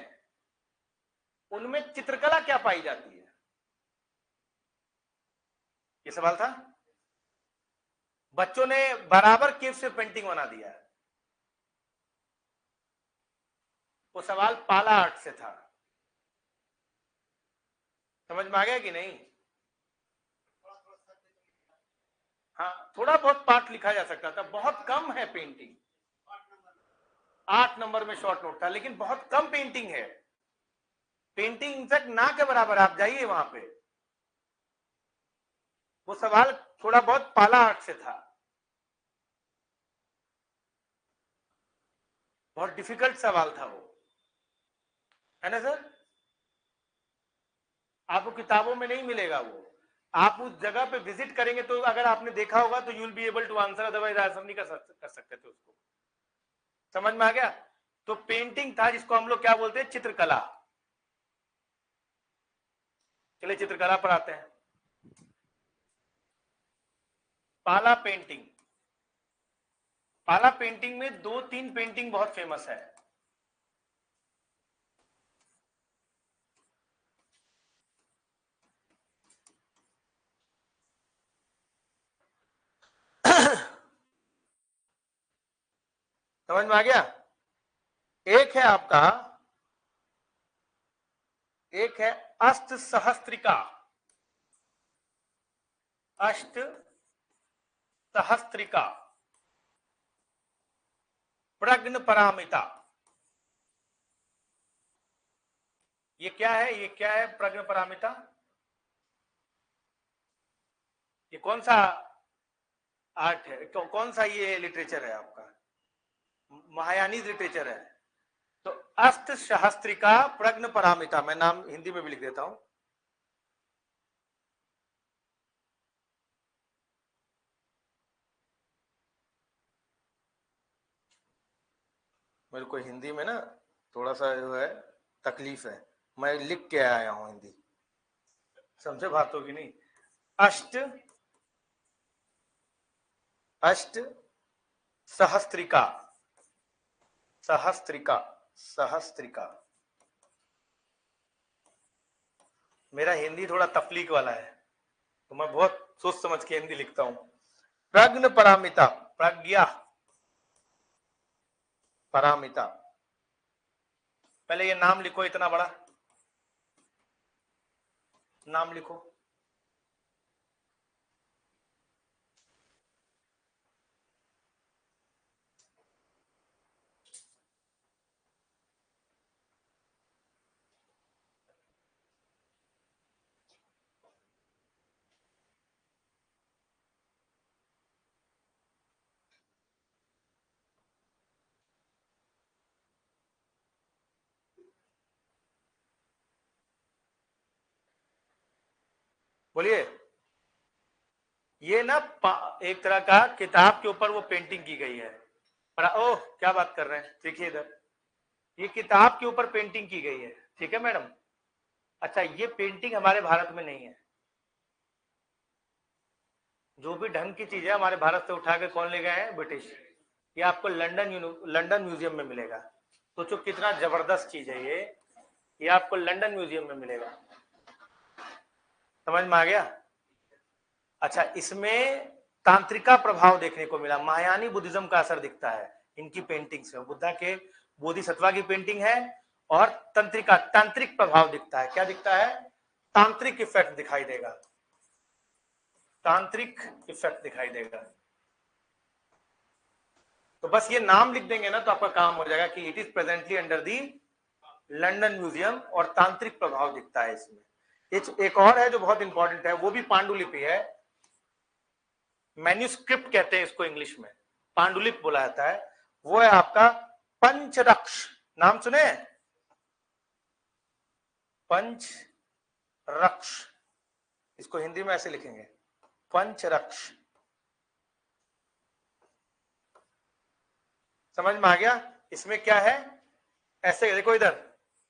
उनमें चित्रकला क्या पाई जाती है? ये सवाल था। बच्चों ने बराबर केव से पेंटिंग बना दिया है। वो सवाल पाला आर्ट से था। समझ में आ गया कि नहीं? हाँ, थोड़ा बहुत पार्ट लिखा जा सकता था, बहुत कम है पेंटिंग। 8 नंबर में शॉर्ट नोट था, लेकिन बहुत कम पेंटिंग है। पेंटिंग इनफैक्ट ना के बराबर, आप जाइए वहां पे। वो सवाल थोड़ा बहुत पाला आर्ट से था, बहुत डिफिकल्ट सवाल था वो, है ना सर? आपको किताबों में नहीं मिलेगा वो, आप उस जगह पे विजिट करेंगे तो अगर आपने देखा होगा तो you will be able to answer, otherwise answer नहीं कर सकते थे उसको। समझ में आ गया? तो पेंटिंग था जिसको हम लोग क्या बोलते हैं? चित्रकला। चलिए चित्रकला पर आते हैं। पाला पेंटिंग, पाला पेंटिंग में 2-3 पेंटिंग बहुत फेमस है। समझ में आ गया? एक है आपका, एक है अष्ट सहस्त्रिका, अष्ट सहस्त्रिका, प्रज्ञ परामिता। ये क्या है? ये क्या है प्रज्ञ परामिता? ये कौन सा आर्ट है? कौन सा ये लिटरेचर है आपका? महायानी लिटरेचर है। तो अष्ट सहस्त्रिका प्रज्ञ परामिता, मैं नाम हिंदी में भी लिख देता हूं। मेरे को हिंदी में ना थोड़ा सा जो है तकलीफ है, मैं लिख के आया हूं हिंदी, समझे बातों की नहीं। अष्ट अष्ट सहस्त्रिका, सहस्त्रिका, सहस्त्रिका। मेरा हिंदी थोड़ा तफलीक वाला है तो मैं बहुत सोच समझ के हिंदी लिखता हूं। प्रज्ञ परामिता, प्रज्ञा परामिता। पहले ये नाम लिखो, इतना बड़ा नाम लिखो। बोलिए। ये ना एक तरह का किताब के ऊपर वो पेंटिंग की गई है। ओह क्या बात कर रहे हैं, देखिए इधर, ये किताब के ऊपर पेंटिंग की गई है, ठीक है मैडम। अच्छा, ये पेंटिंग हमारे भारत में नहीं है। जो भी ढंग की चीज है हमारे भारत से उठा के कौन ले गए हैं? ब्रिटिश। ये आपको लंदन म्यूजियम में मिलेगा। सोचो कितना जबरदस्त चीज है ये आपको लंदन म्यूजियम में मिलेगा। समझ में आ गया? अच्छा, इसमें तांत्रिका प्रभाव देखने को मिला, महायानी बुद्धिज्म का असर दिखता है इनकी पेंटिंग्स में। बुद्धा के बोधिसत्वा की पेंटिंग है और तांत्रिक प्रभाव दिखता है। क्या दिखता है? तांत्रिक इफेक्ट दिखाई देगा, तांत्रिक इफेक्ट दिखाई देगा। तो बस ये नाम लिख देंगे ना तो आपका काम हो जाएगा कि it is presently under the London museum, और तांत्रिक प्रभाव दिखता है इसमें। एक और है जो बहुत इंपॉर्टेंट है, वो भी पांडुलिपि है, मैन्यूस्क्रिप्ट कहते हैं इसको इंग्लिश में, पांडुलिपि बोला जाता है। वो है आपका पंचरक्ष। नाम सुने? पंचरक्ष, इसको हिंदी में ऐसे लिखेंगे, पंचरक्ष। समझ में आ गया? इसमें क्या है? ऐसे देखो, इधर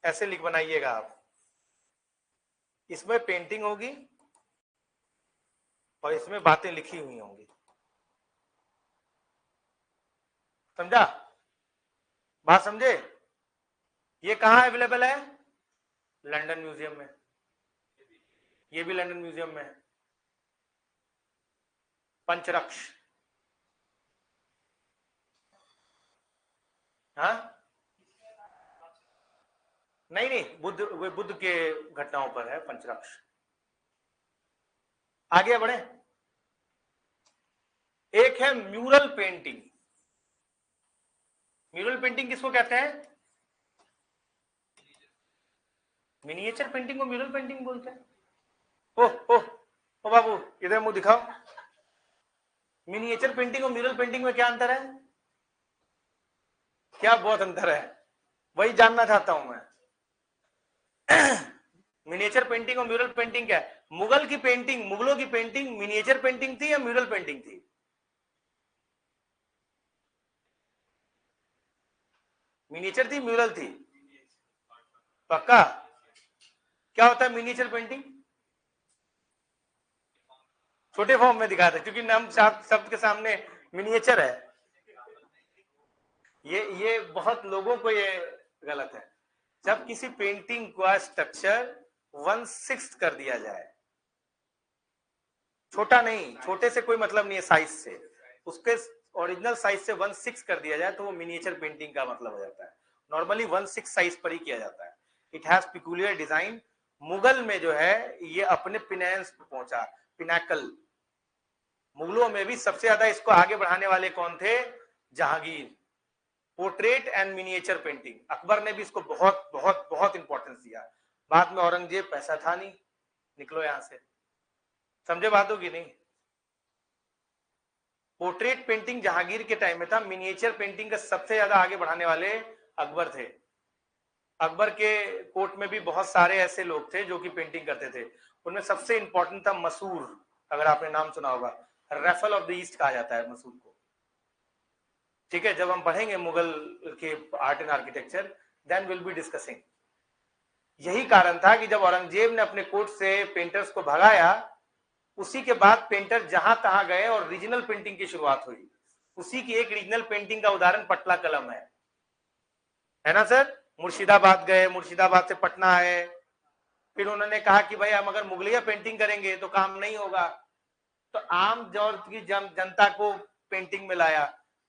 ऐसे लिख बनाइएगा आप। इसमें पेंटिंग होगी और इसमें बातें लिखी हुई होंगी। समझा? बात समझे? ये कहां अवेलेबल है? लंदन म्यूजियम में। ये भी लंदन म्यूजियम में है, पंचरक्ष। हाँ, नहीं नहीं, बुद्ध के घटनाओं पर है पंचरक्ष। आगे बढ़े। एक है म्यूरल पेंटिंग। म्यूरल पेंटिंग किसको कहते हैं? मिनिएचर पेंटिंग को म्यूरल पेंटिंग बोलते हैं। ओ बाबू, इधर मुंह दिखाओ। मिनिएचर पेंटिंग और म्यूरल पेंटिंग में क्या अंतर है? क्या बहुत अंतर है, वही जानना चाहता हूं मैं। मिनिएचर पेंटिंग और म्यूरल पेंटिंग क्या है? मुगलों की पेंटिंग मिनिएचर पेंटिंग थी या म्यूरल पेंटिंग थी? मिनिएचर थी, म्यूरल थी? पक्का? क्या होता है मिनिएचर पेंटिंग? छोटे फॉर्म में दिखाते, क्योंकि नाम शब्द के सामने मिनिएचर है। ये बहुत लोगों को ये गलत है। जब किसी पेंटिंग का स्ट्रक्चर 1/6 कर दिया जाए, छोटा नहीं, छोटे से कोई मतलब नहीं है, साइज से, उसके ओरिजिनल साइज से 1/6 कर दिया जाए तो वो मिनिएचर पेंटिंग का मतलब हो जाता है। नॉर्मली 1/6 साइज पर ही किया जाता है। It has peculiar design. Mughal में जो है ये अपने पिनेंस पे पहुंचा, पिनाकल। मुगलों में भी सबसे ज्यादा इसको आगे बढ़ाने वाले कौन थे? Jahangir. Portrait and miniature painting, Akbar ने भी इसको बहुत बहुत बहुत इंपॉर्टेंस दिया। बाद में औरंगजेब, पैसा था नहीं, निकलो यहां से। समझे बात होगी नहीं? पोर्ट्रेट पेंटिंग जहांगीर के टाइम में था, मिनिएचर पेंटिंग का सबसे ज्यादा आगे बढ़ाने वाले अकबर थे। अकबर के कोर्ट में भी बहुत सारे ऐसे लोग थे जो कि पेंटिंग करते थे। उनमें सबसे इंपॉर्टेंट था मसूर, अगर आपने नाम सुना होगा, रैफल ऑफ द ईस्ट कहा जाता है मसूर को। ठीक है, जब हम पढ़ेंगे मुगल के art and architecture, then will be discussing. यही कारण था कि जब औरंगजेब ने अपने कोर्ट से पेंटर्स को भगाया, उसी के बाद पेंटर जहां तहां गए और रीजनल पेंटिंग की शुरुआत हुई। उसी की एक रीजनल पेंटिंग का उदाहरण पटला कलम है ना सर? मुर्शिदाबाद गए, मुर्शिदाबाद से पटना आए, फिर उन्होंने कहा कि भाई हम अगर मुगलिया पेंटिंग करेंगे तो काम नहीं होगा, तो आम दौर की जनता को पेंटिंग में लाया।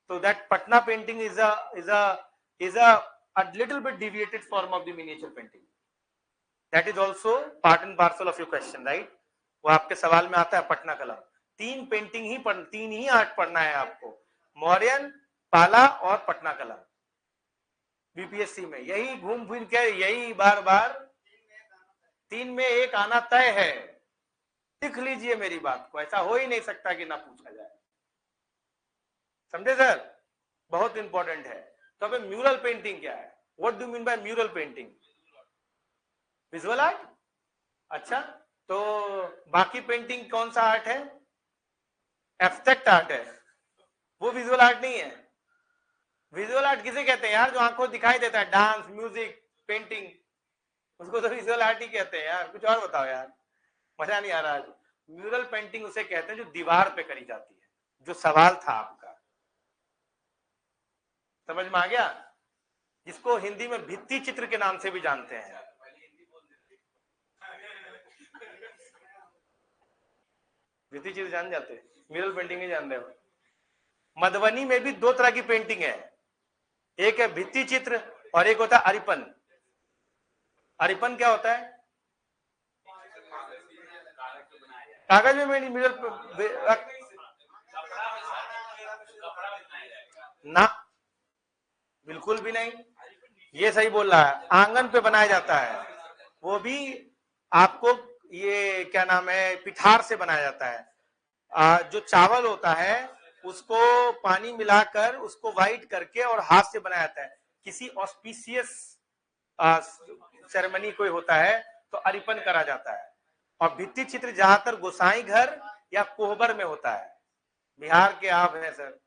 तो that Patna painting is a little bit deviated form of the miniature painting. That is also part and parcel of your question, right? वो आपके सवाल में आता है पटना कलम। तीन ही आर्ट पढ़ना है आपको, मौर्यन, पाला और पटना कलम। बीपीएससी में यही घूम फिर के, यही बार बार 3 में 1 आना तय है। लिख लीजिए मेरी बात को, ऐसा हो ही नहीं सकता कि ना पूछा जाए। समझे सर? बहुत इंपॉर्टेंट है। तो अब म्यूरल पेंटिंग क्या है? What do mean bye mural painting? Visual art. अच्छा, तो बाकी पेंटिंग कौन सा आर्ट है? एब्स्ट्रैक्ट आर्ट है, वो विजुअल आर्ट नहीं है। विजुअल आर्ट किसे कहते हैं यार, जो आंखों दिखाई देता है, डांस, म्यूजिक, पेंटिंग, उसको तो विजुअल आर्ट ही कहते हैं यार। कुछ और बताओ यार, मजा नहीं आ रहा। म्यूरल पेंटिंग उसे कहते हैं जो दीवार पे करी जाती है। जो सवाल था आपका, समझ में आ गया? जिसको हिंदी में भित्ति चित्र के नाम से भी जानते हैं। भित्ति चित्र जान जाते, म्यूरल पेंटिंग नहीं जान रहे हो? मधुबनी में भी दो तरह की पेंटिंग है, एक है भित्ति चित्र और एक होता है अरिपन। अरिपन क्या होता है? कागज में म्यूरल ना, बिल्कुल भी नहीं, ये सही बोल रहा है, आंगन पे बनाया जाता है। वो भी आपको, ये क्या नाम है, पिठार से बनाया जाता है। जो चावल होता है उसको पानी मिलाकर उसको वाइट करके और हाथ से बनाया जाता है। किसी ऑस्पिशियस सेरेमनी कोई होता है तो अरिपन करा जाता है। और भित्ति चित्र ज्यादातर गोसाई घर या कोहबर में होता है। बिहार के आप हैं सर।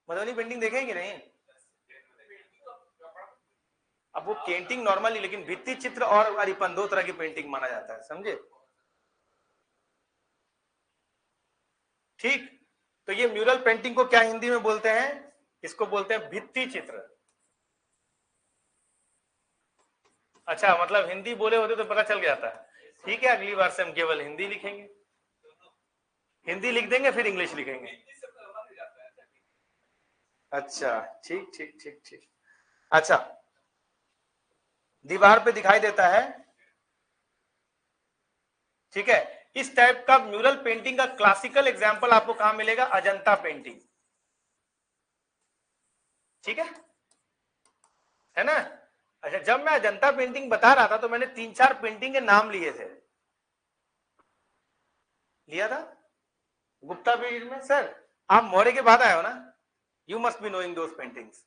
मधुबनी पेंटिंग देखेंगे नहीं? अब वो पेंटिंग नॉर्मली, लेकिन भित्ति चित्र और अरिपन दो तरह की पेंटिंग माना जाता है, समझे? ठीक, तो ये म्यूरल पेंटिंग को क्या हिंदी में बोलते हैं? इसको बोलते हैं भित्ति चित्र। अच्छा, मतलब हिंदी बोले होते तो पता चल गया था। ठीक है, अगली बार से हम केवल हिंदी लिखेंगे, हिंदी लिख देंगे फिर इंग्लिश लिखेंगे। अच्छा, ठीक ठीक ठीक ठीक। अच्छा, दीवार पे दिखाई देता है, ठीक है। इस टाइप का म्यूरल पेंटिंग का क्लासिकल एग्जांपल आपको कहां मिलेगा? अजंता पेंटिंग, ठीक है ना? अच्छा, जब मैं अजंता पेंटिंग बता रहा था तो मैंने 3-4 पेंटिंग के नाम लिए थे, लिया था गुप्ता पीरियड में। सर आप मौर्य के बाद आए हो ना, you must be knowing those paintings.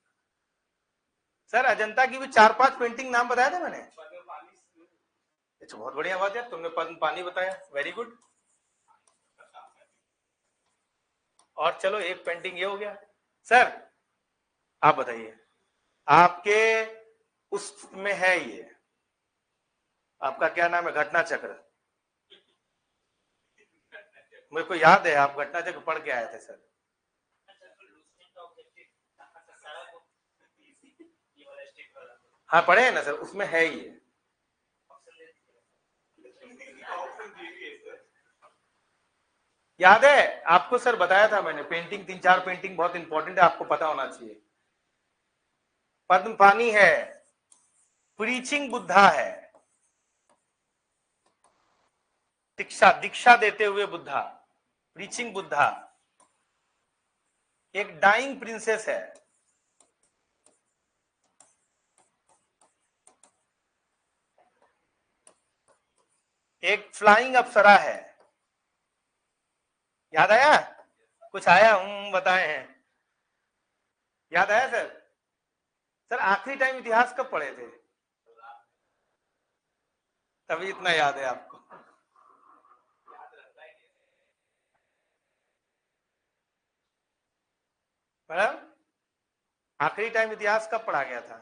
Sir Ajanta की भी 4-5 पेंटिंग नाम बताया था मैंने। अच्छा, बहुत बढ़िया बात है, तुमने पद्म पानी बताया, वेरी गुड। और चलो, एक पेंटिंग ये हो गया। सर आप बताइए, आपके उसमें है ये, आपका क्या नाम है, घटना चक्र। मेरे को याद है आप घटना चक्र पढ़ के आए थे सर। हाँ पढ़े हैं ना सर, उसमें है ये। याद है आपको सर, बताया था मैंने, पेंटिंग 3-4 पेंटिंग बहुत इंपॉर्टेंट है, आपको पता होना चाहिए। पद्म पानी है, प्रीचिंग बुद्धा है, दीक्षा दीक्षा देते हुए बुद्धा, प्रीचिंग बुद्धा। एक डाइंग प्रिंसेस है, एक फ्लाइंग अप्सरा है। याद आया? कुछ आया बताए हैं, याद आया सर? सर आखिरी टाइम इतिहास कब पढ़े थे? तभी इतना याद है आपको। मैडम आखिरी टाइम इतिहास कब पढ़ा गया था?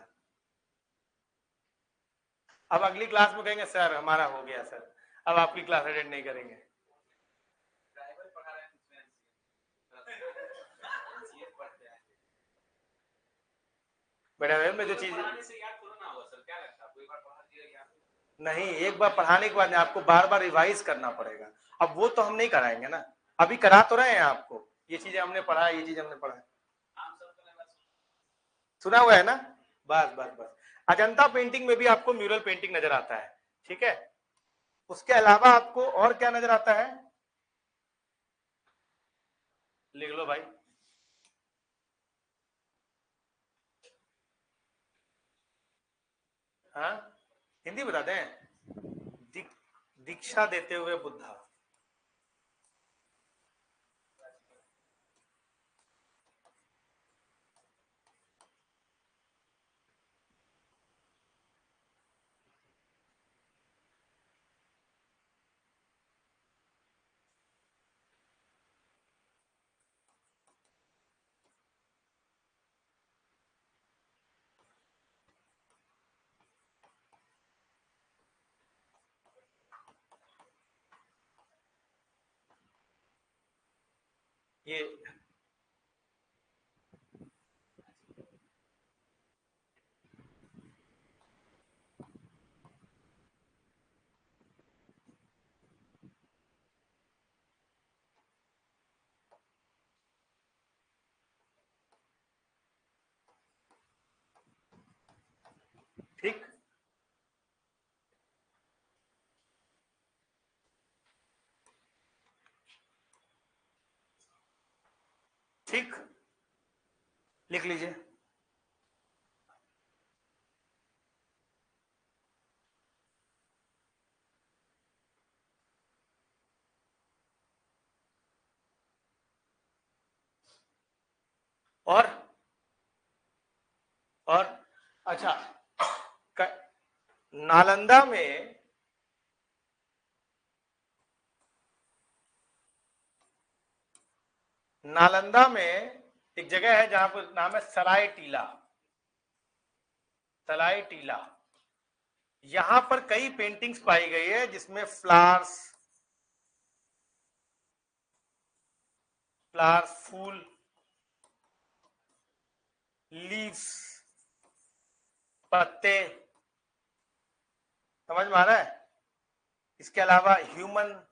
अब अगली क्लास में कहेंगे सर हमारा हो गया सर, अब आपकी क्लास अटेंड नहीं करेंगे। मैडम में जो चीज नहीं, एक बार पढ़ाने के बाद आपको बार बार रिवाइज करना पड़ेगा। अब वो तो हम नहीं कराएंगे ना, अभी करा तो रहे हैं आपको, ये चीजें हमने पढ़ा है, ये चीज हमने पढ़ा है, सुना हुआ है ना। बस बस बस। अजंता पेंटिंग में भी आपको म्यूरल पेंटिंग नजर आता है, ठीक है। उसके अलावा आपको और क्या नजर आता है? लिख लो भाई। हाँ, हिंदी बताते हैं, दीक्षा देते हुए बुद्धा। ये ठीक, ठीक, लिख लीजिए। और अच्छा, नालंदा में एक जगह है जहां पर नाम है सराय टीला। सराय टीला, यहां पर कई पेंटिंग्स पाई गई है जिसमें फ्लावर्स, फूल, लीव्स, पत्ते, समझ में आ रहा है? इसके अलावा ह्यूमन,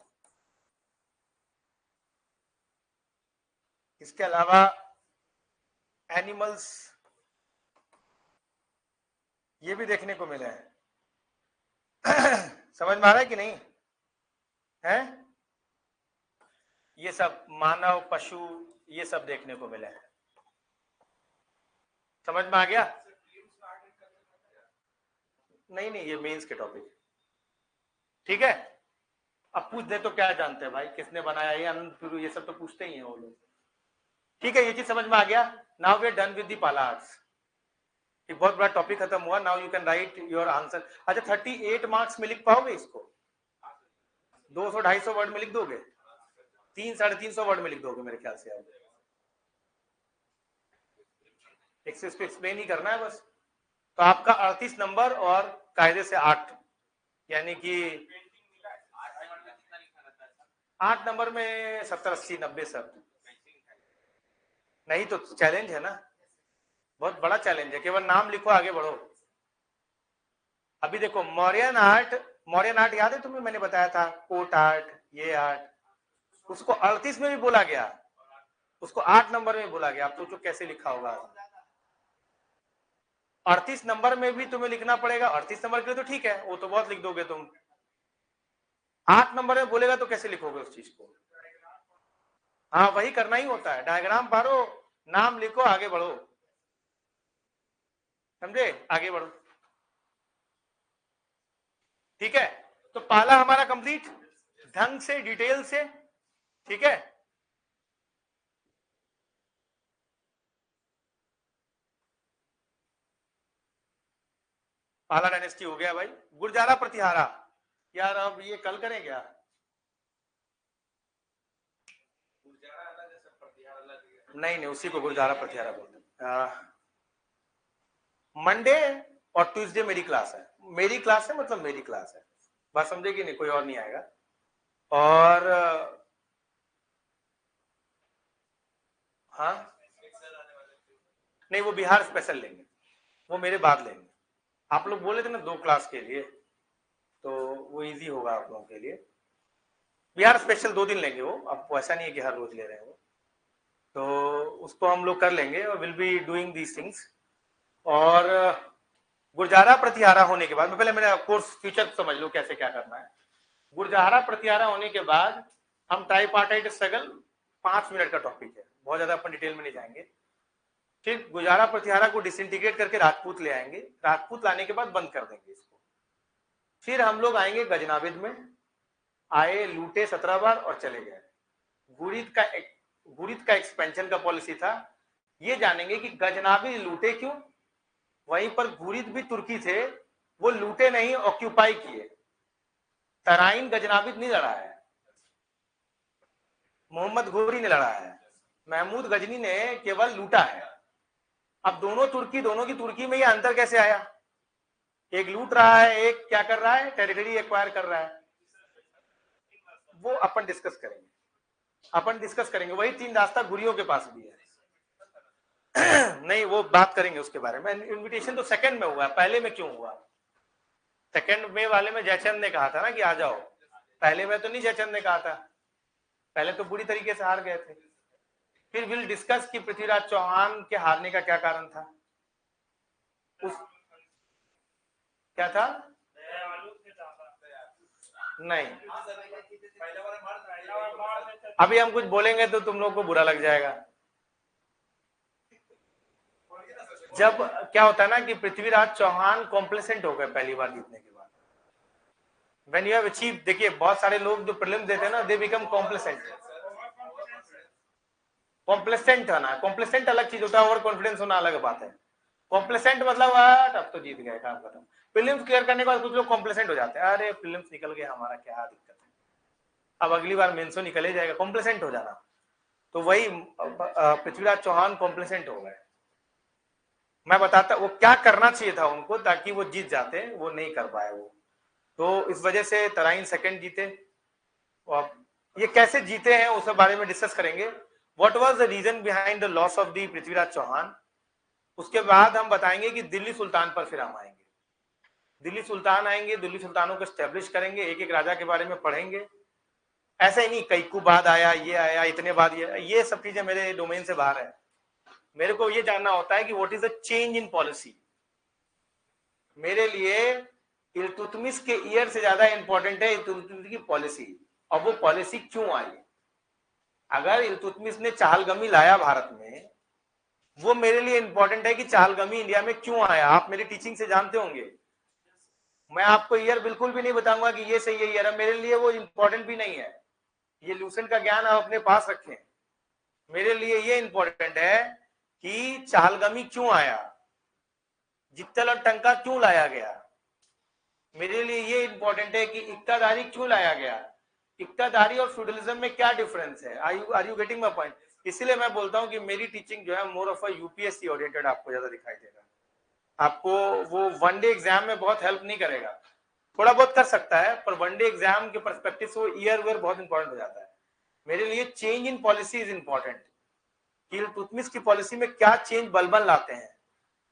इसके अलावा एनिमल्स, ये भी देखने को मिले हैं। समझ में आ रहा है कि नहीं है? ये सब मानव, पशु, ये सब देखने को मिले हैं। समझ में आ गया? नहीं नहीं, ये मेंस के टॉपिक, ठीक है। अब पूछ दे तो क्या जानते हैं भाई, किसने बनाया ये अनंत, ये सब तो पूछते ही हैं वो लोग। ठीक है, ये चीज समझ में आ गया। Now we are done with the Pala arts. एक बहुत बड़ा टॉपिक खत्म हुआ। Now you can write your answer. अच्छा, 38 मार्क्स में लिख पाओगे इसको? 200-250 वर्ड में लिख दोगे? 300-350 वर्ड में लिख दोगे मेरे ख्याल से। आप एक से इसको एक्सप्लेन ही करना है बस। तो आपका 38 नंबर और कायदे से 8, यानी कि 8 नंबर में 70, 80, 90 सब। नहीं तो चैलेंज है ना, बहुत बड़ा चैलेंज है। केवल नाम लिखो, आगे बढ़ो। अभी देखो, मौर्यन आर्ट याद है तुम्हें? मैंने बताया था कोट आर्ट, ये आर्ट, उसको 38 में भी बोला गया, उसको 8 नंबर में बोला गया। आप सोचो कैसे लिखा होगा। 38 नंबर में भी तुम्हें लिखना पड़ेगा। 38 नंबर के लिए तो ठीक है, वो तो बहुत लिख दोगे तुम। 8 नंबर में बोलेगा तो कैसे लिखोगे उस चीज को? हाँ, वही करना ही होता है। डायग्राम पारो, नाम लिखो, आगे बढ़ो। समझे? आगे बढ़ो। ठीक है, तो पहला हमारा कंप्लीट, ढंग से, डिटेल से। ठीक है, पाला डायनेस्टी हो गया भाई। गुरजारा प्रतिहारा, यार अब ये कल करें क्या? नहीं नहीं, उसी को गुरजारा प्रतिहारा बोलते हैं। मंडे और ट्यूसडे मेरी क्लास है। मेरी क्लास है मतलब मेरी क्लास है, बात समझे कि नहीं? कोई और नहीं आएगा। और हाँ, नहीं वो बिहार स्पेशल लेंगे, वो मेरे बाद लेंगे। आप लोग बोले थे ना 2 क्लास के लिए, तो वो इजी होगा आप लोगों के लिए। बिहार स्पेशल 2 दिन लेंगे वो, अब ऐसा नहीं है कि हर रोज ले रहे हैं वो, तो उसको हम लोग कर लेंगे और will be doing these things. और गुरजारा प्रतिहारा होने के बाद, पहले मेरा कोर्स फ्यूचर समझ लो कैसे क्या करना है। गुरजारा प्रतिहारा होने के बाद हम ट्राइपार्टाइट स्ट्रगल, 5 मिनट का टॉपिक है, बहुत ज्यादा अपन डिटेल में नहीं जाएंगे। फिर गुरजारा प्रतिहारा को डिसइंटीग्रेट करके राजपूत ले आएंगे, राजपूत लाने के बाद बंद कर देंगे इसको। फिर हम लोग आएंगे गजनाविद में, आए, लूटे 17 बार और चले गए। गुरिद का एक्सपेंशन का पॉलिसी था। ये जानेंगे कि गजनाविद लूटे क्यों, वहीं पर गुरिद भी तुर्की थे, वो लूटे नहीं, ऑक्यूपाई किए। तराइन गजनाविद नहीं लड़ा है, मोहम्मद घोरी ने लड़ा है, महमूद गजनी ने केवल लूटा है। अब दोनों की तुर्की में ये अंतर कैसे आया? एक लूट रहा है, एक क्या कर रहा है, टेरिटरी एक्वायर कर रहा है। वो अपन डिस्कस करेंगे। अपन डिस्कस करेंगे, वही 3 रास्ता गुरियों के पास भी है। नहीं, वो बात करेंगे उसके बारे में। इनविटेशन तो सेकंड में हुआ, पहले में क्यों हुआ? सेकंड में वाले में जयचंद ने कहा था ना कि आ जाओ, पहले में तो नहीं जयचंद ने कहा था, पहले तो बुरी तरीके से हार गए थे। फिर विल डिस्कस कि पृथ्वीराज चौहान के हारने का क्या कारण था। उस क्या था? नहीं, अभी हम कुछ बोलेंगे तो तुम लोग को बुरा लग जाएगा। जब क्या होता है ना कि पृथ्वीराज चौहान कॉम्प्लेसेंट हो गए पहली बार जीतने के बाद। व्हेन यू हैव अचीव, देखिए बहुत सारे लोग जो प्रीलिम्स देते हैं ना, दे बिकम कॉम्प्लेसेंट। कॉम्प्लेसेंट है ना, कॉम्प्लेसेंट अलग चीज होता है, ओवर कॉन्फिडेंस होना अलग बात है। कॉम्प्लेसेंट मतलब अब तो जीत गए, काम खत्म। प्रीलिम्स क्लियर करने के बाद कुछ लोग कॉम्प्लेसेंट हो जाते हैं, अरे प्रीलिम्स निकल गए, हमारा क्या दिक्कत है, अब अगली बार मेंसो निकल ही जाएगा, कॉम्प्लेसेंट हो जाना। तो वही पृथ्वीराज चौहान कॉम्प्लेसेंट हो गए। मैं बताता वो क्या करना चाहिए था उनको ताकि वो जीत जाते, वो नहीं कर पाए वो, तो इस वजह से तराइन सेकंड जीते। और ये कैसे जीते हैं उस बारे में डिस्कस करेंगे। What was the reason behind the loss of the Prithviraj Chauhan. उसके बाद हम बताएंगे कि दिल्ली सुल्तान पर फिर हम आएंगे, दिल्ली सुल्तान आएंगे, दिल्ली सुल्तानों को स्टैब्लिश करेंगे, एक एक राजा के बारे में पढ़ेंगे। ऐसा ही नहीं कैकू बाद आया, ये आया, इतने बाद ये सब चीजें मेरे डोमेन से बाहर है। मेरे को ये जानना होता है कि what is the change in policy. मेरे लिए इल्तुतमिश के ईयर से ज्यादा इंपॉर्टेंट है इल्तुतमिश की पॉलिसी, और वो पॉलिसी क्यों आई। अगर इल्तुतमिश ने चहलगमी लाया भारत में, वो मेरे लिए इंपॉर्टेंट है कि चहलगमी इंडिया में क्यों आया। आप मेरी टीचिंग से जानते होंगे, मैं आपको ईयर बिल्कुल भी नहीं बताऊंगा कि ये सही है ईयर, मेरे लिए वो इंपॉर्टेंट भी नहीं है। ये लूसेंट का ज्ञान आप अपने पास रखें। मेरे लिए ये इंपॉर्टेंट है कि चहलगमी क्यों आया, जित्तल और टंका क्यों लाया गया। मेरे लिए ये इंपॉर्टेंट है कि इक्तादारी क्यों लाया गया, इक्तादारी और फ्यूडलिज्म में क्या डिफरेंस है। Are you getting my point. इसलिए मैं बोलता हूं कि मेरी टीचिंग जो है more of a UPSC oriented आपको ज्यादा दिखाई देगा। आपको वो वन डे एग्जाम में बहुत हेल्प नहीं करेगा, थोड़ा बहुत कर सकता है, पर वन डे एग्जाम के पर्सपेक्टिव से वो ईयर वेयर बहुत इंपॉर्टेंट हो जाता है। मेरे लिए change in policy is important. Iltutmish की पॉलिसी में क्या चेंज बलबन लाते हैं,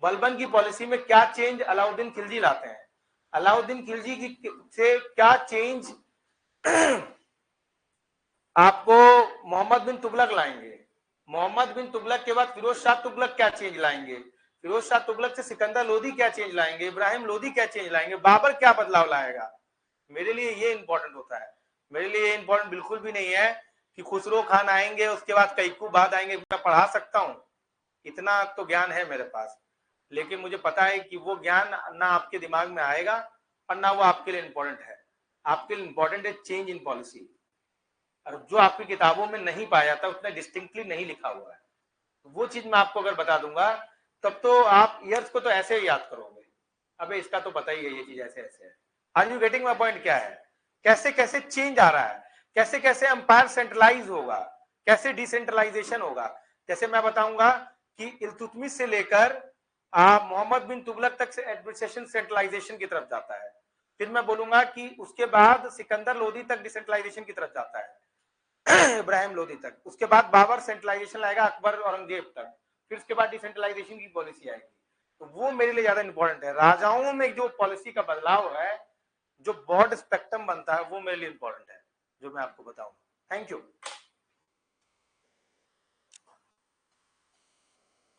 बलबन की पॉलिसी में क्या चेंज अलाउद्दीन खिलजी लाते हैं, अलाउद्दीन खिलजी की से क्या चेंज आपको मोहम्मद बिन तुगलक लाएंगे, मोहम्मद बिन तुगलक के बाद फिरोज शाह तुगलक क्या चेंज लाएंगे, फिरोज शाह तुगलक से सिकंदर लोधी क्या चेंज लाएंगे, इब्राहिम लोधी क्या चेंज लाएंगे, बाबर क्या बदलाव लाएगा। मेरे लिए ये इंपॉर्टेंट होता है। मेरे लिए ये इंपॉर्टेंट बिल्कुल भी नहीं है कि खुसरो खान आएंगे उसके बाद कैकू बाद आएंगे। मैं पढ़ा सकता हूँ, इतना तो ज्ञान है मेरे पास, लेकिन मुझे पता है कि वो ज्ञान ना आपके दिमाग में आएगा और ना वो आपके लिए इंपॉर्टेंट है। आपके लिए इंपॉर्टेंट है चेंज इन पॉलिसी, और जो आपकी किताबों में नहीं पाया जाता, उतना डिस्टिंक्टली नहीं लिखा हुआ है, वो चीज मैं आपको अगर बता दूंगा तब तो आप ईयर्स को तो ऐसे ही याद करोगे, अबे इसका तो पता ही है, ये चीज ऐसे ऐसे है। Are you getting my point क्या है, कैसे कैसे चेंज आ रहा है, कैसे कैसे एम्पायर सेंट्रलाइज होगा, कैसे डिसेंट्रलाइजेशन होगा। जैसे मैं बताऊंगा कि इल्तुतमिश से लेकर मोहम्मद बिन तुगलक तक से एडमिनिस्ट्रेशन सेंट्रलाइजेशन की तरफ जाता है। फिर मैं बोलूंगा कि उसके बाद सिकंदर लोधी तक डिसेंट्रलाइजेशन की तरफ जाता है, इब्राहिम लोधी तक। उसके बाद बाबर सेंट्रलाइजेशन लाएगा अकबर औरंगजेब तक, फिर उसके बाद डिसेंट्रलाइजेशन की पॉलिसी आएगी। तो वो मेरे लिए ज्यादा इंपॉर्टेंट है। राजाओं में जो पॉलिसी का बदलाव है, जो ब्रॉड स्पेक्ट्रम बनता है, वो मेरे लिए इंपॉर्टेंट है, जो मैं आपको बताऊंगा। Thank you.